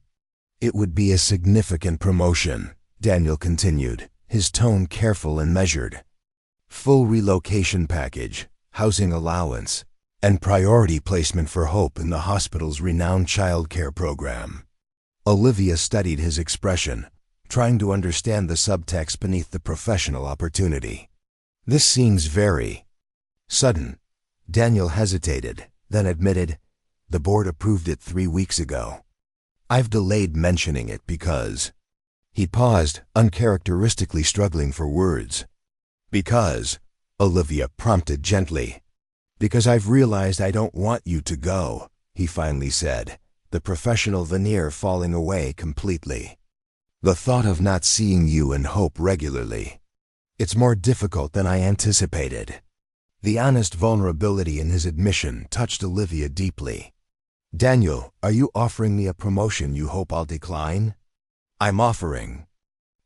"It would be a significant promotion," Daniel continued, his tone careful and measured. "Full relocation package, housing allowance, and priority placement for Hope in the hospital's renowned child care program. Olivia studied his expression, trying to understand the subtext beneath the professional opportunity. This seems very sudden. Daniel hesitated, then admitted, "The board approved it 3 weeks ago. I've delayed mentioning it because—" He paused, uncharacteristically struggling for words. "Because," Olivia prompted gently. "Because I've realized I don't want you to go," he finally said, the professional veneer falling away completely. "The thought of not seeing you and Hope regularly. It's more difficult than I anticipated." The honest vulnerability in his admission touched Olivia deeply. "Daniel, are you offering me a promotion you hope I'll decline?" "I'm offering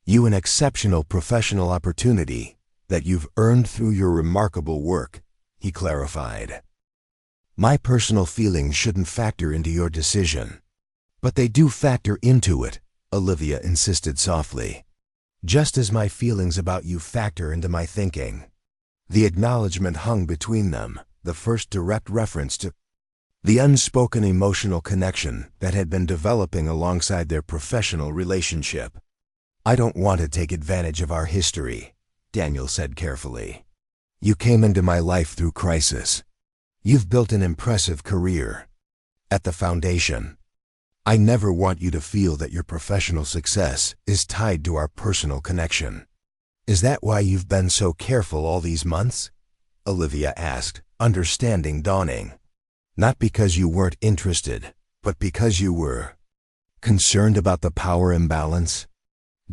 you an exceptional professional opportunity that you've earned through your remarkable work," he clarified. "My personal feelings shouldn't factor into your decision." "But they do factor into it," Olivia insisted softly. "Just as my feelings about you factor into my thinking." The acknowledgement hung between them, the first direct reference to the unspoken emotional connection that had been developing alongside their professional relationship. "I don't want to take advantage of our history," Daniel said carefully. "You came into my life through crisis. You've built an impressive career at the foundation. I never want you to feel that your professional success is tied to our personal connection." "Is that why you've been so careful all these months?" Olivia asked, understanding dawning. "Not because you weren't interested, but because you were concerned about the power imbalance?"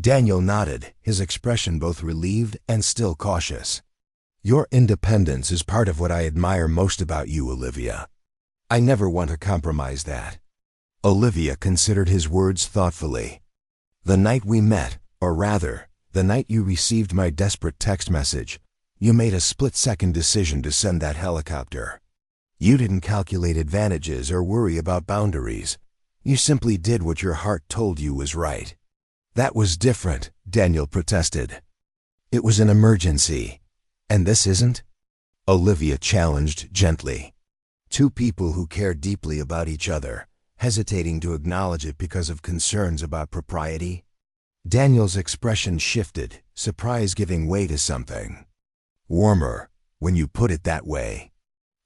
Daniel nodded, his expression both relieved and still cautious. "Your independence is part of what I admire most about you, Olivia. I never want to compromise that." Olivia considered his words thoughtfully. "The night we met, or rather, the night you received my desperate text message, you made a split-second decision to send that helicopter. You didn't calculate advantages or worry about boundaries. You simply did what your heart told you was right." "That was different," Daniel protested. "It was an emergency. And this isn't?" Olivia challenged gently. Two people who care deeply about each other, hesitating to acknowledge it because of concerns about propriety? Daniel's expression shifted, surprise giving way to something warmer, when you put it that way.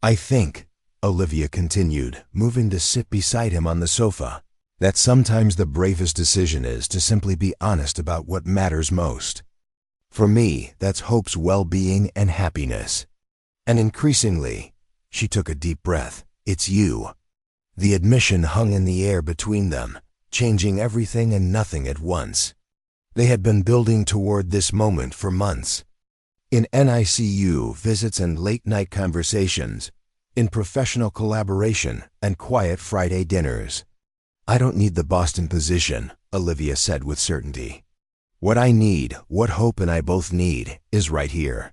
"I think," Olivia continued, moving to sit beside him on the sofa, "that sometimes the bravest decision is to simply be honest about what matters most. For me, that's Hope's well-being and happiness. And increasingly," she took a deep breath, "it's you." The admission hung in the air between them, changing everything and nothing at once. They had been building toward this moment for months. In NICU visits and late-night conversations, in professional collaboration and quiet Friday dinners. "I don't need the Boston position," Olivia said with certainty. "What I need, what Hope and I both need, is right here."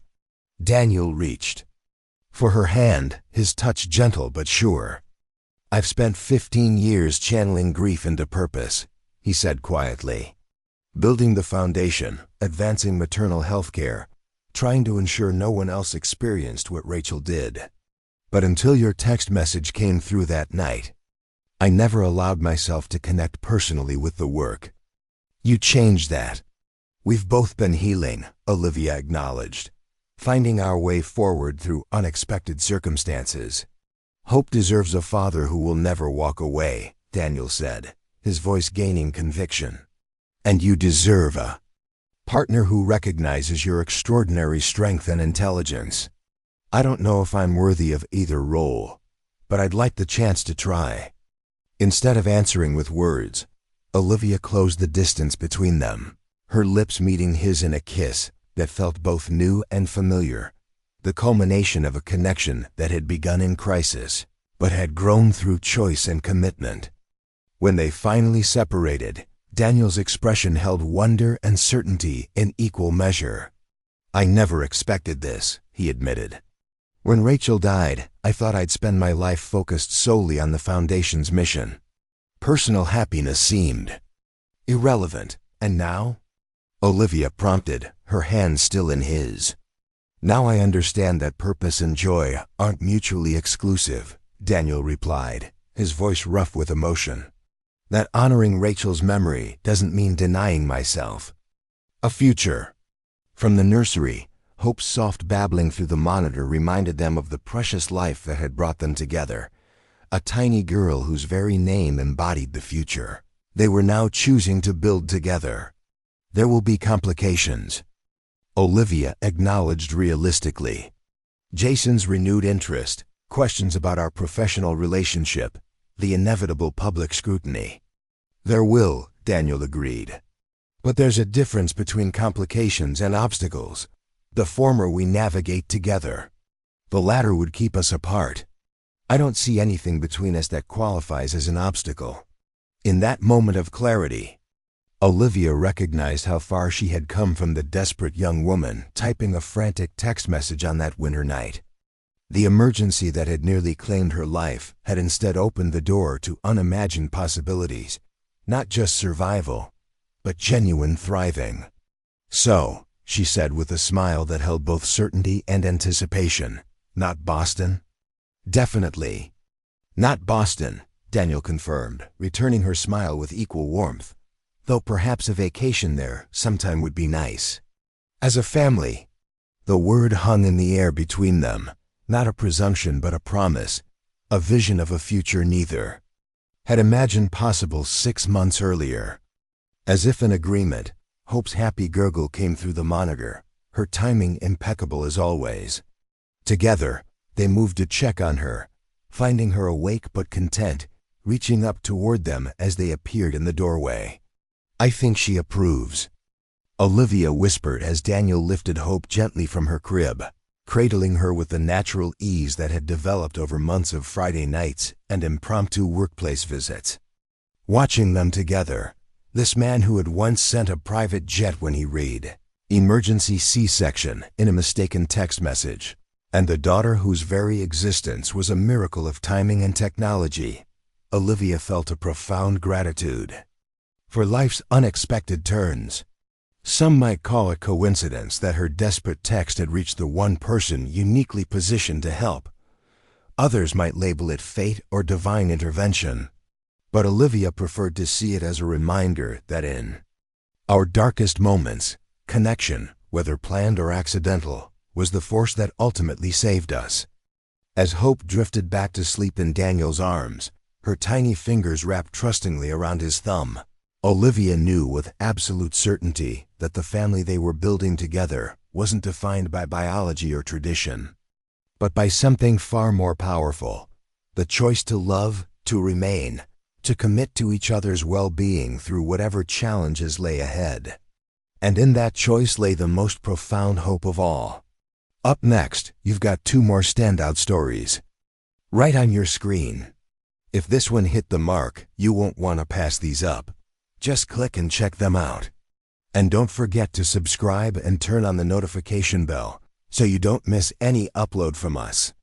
Daniel reached for her hand, his touch gentle but sure. "I've spent 15 years channeling grief into purpose," he said quietly. "Building the foundation, advancing maternal health care, trying to ensure no one else experienced what Rachel did. But until your text message came through that night, I never allowed myself to connect personally with the work. You changed that." "We've both been healing," Olivia acknowledged, "finding our way forward through unexpected circumstances." "Hope deserves a father who will never walk away," Daniel said, his voice gaining conviction. "And you deserve a partner who recognizes your extraordinary strength and intelligence. I don't know if I'm worthy of either role, but I'd like the chance to try." Instead of answering with words, Olivia closed the distance between them, her lips meeting his in a kiss that felt both new and familiar, the culmination of a connection that had begun in crisis, but had grown through choice and commitment. When they finally separated, Daniel's expression held wonder and certainty in equal measure. "I never expected this," he admitted. "When Rachel died, I thought I'd spend my life focused solely on the Foundation's mission. Personal happiness seemed irrelevant. And now?" Olivia prompted, her hand still in his. Now I understand that purpose and joy aren't mutually exclusive, Daniel replied, his voice rough with emotion. That honoring Rachel's memory doesn't mean denying myself a future. From the nursery, Hope's soft babbling through the monitor reminded them of the precious life that had brought them together, a tiny girl whose very name embodied the future. They were now choosing to build together. There will be complications, Olivia acknowledged realistically. Jason's renewed interest, questions about our professional relationship, the inevitable public scrutiny. There will, Daniel agreed. But there's a difference between complications and obstacles. The former we navigate together. The latter would keep us apart. I don't see anything between us that qualifies as an obstacle. In that moment of clarity, Olivia recognized how far she had come from the desperate young woman typing a frantic text message on that winter night. The emergency that had nearly claimed her life had instead opened the door to unimagined possibilities, not just survival, but genuine thriving. So, she said with a smile that held both certainty and anticipation, not Boston? Definitely. Not Boston, Daniel confirmed, returning her smile with equal warmth. Though perhaps a vacation there sometime would be nice. As a family. The word hung in the air between them, not a presumption but a promise, a vision of a future neither had imagined possible 6 months earlier. As if in agreement, Hope's happy gurgle came through the monitor, her timing impeccable as always. Together, they moved to check on her, finding her awake but content, reaching up toward them as they appeared in the doorway. I think she approves, Olivia whispered as Daniel lifted Hope gently from her crib, cradling her with the natural ease that had developed over months of Friday nights and impromptu workplace visits. Watching them together, this man who had once sent a private jet when he read emergency C-section in a mistaken text message, and the daughter whose very existence was a miracle of timing and technology, Olivia felt a profound gratitude for life's unexpected turns. Some might call it coincidence that her desperate text had reached the one person uniquely positioned to help. Others might label it fate or divine intervention. But Olivia preferred to see it as a reminder that in our darkest moments, connection, whether planned or accidental, was the force that ultimately saved us. As Hope drifted back to sleep in Daniel's arms, her tiny fingers wrapped trustingly around his thumb, Olivia knew with absolute certainty that the family they were building together wasn't defined by biology or tradition, but by something far more powerful, the choice to love, to remain, to commit to each other's well-being through whatever challenges lay ahead. And in that choice lay the most profound hope of all. Up next, you've got 2 more standout stories right on your screen. If this one hit the mark, you won't want to pass these up. Just click and check them out. And don't forget to subscribe and turn on the notification bell so you don't miss any upload from us.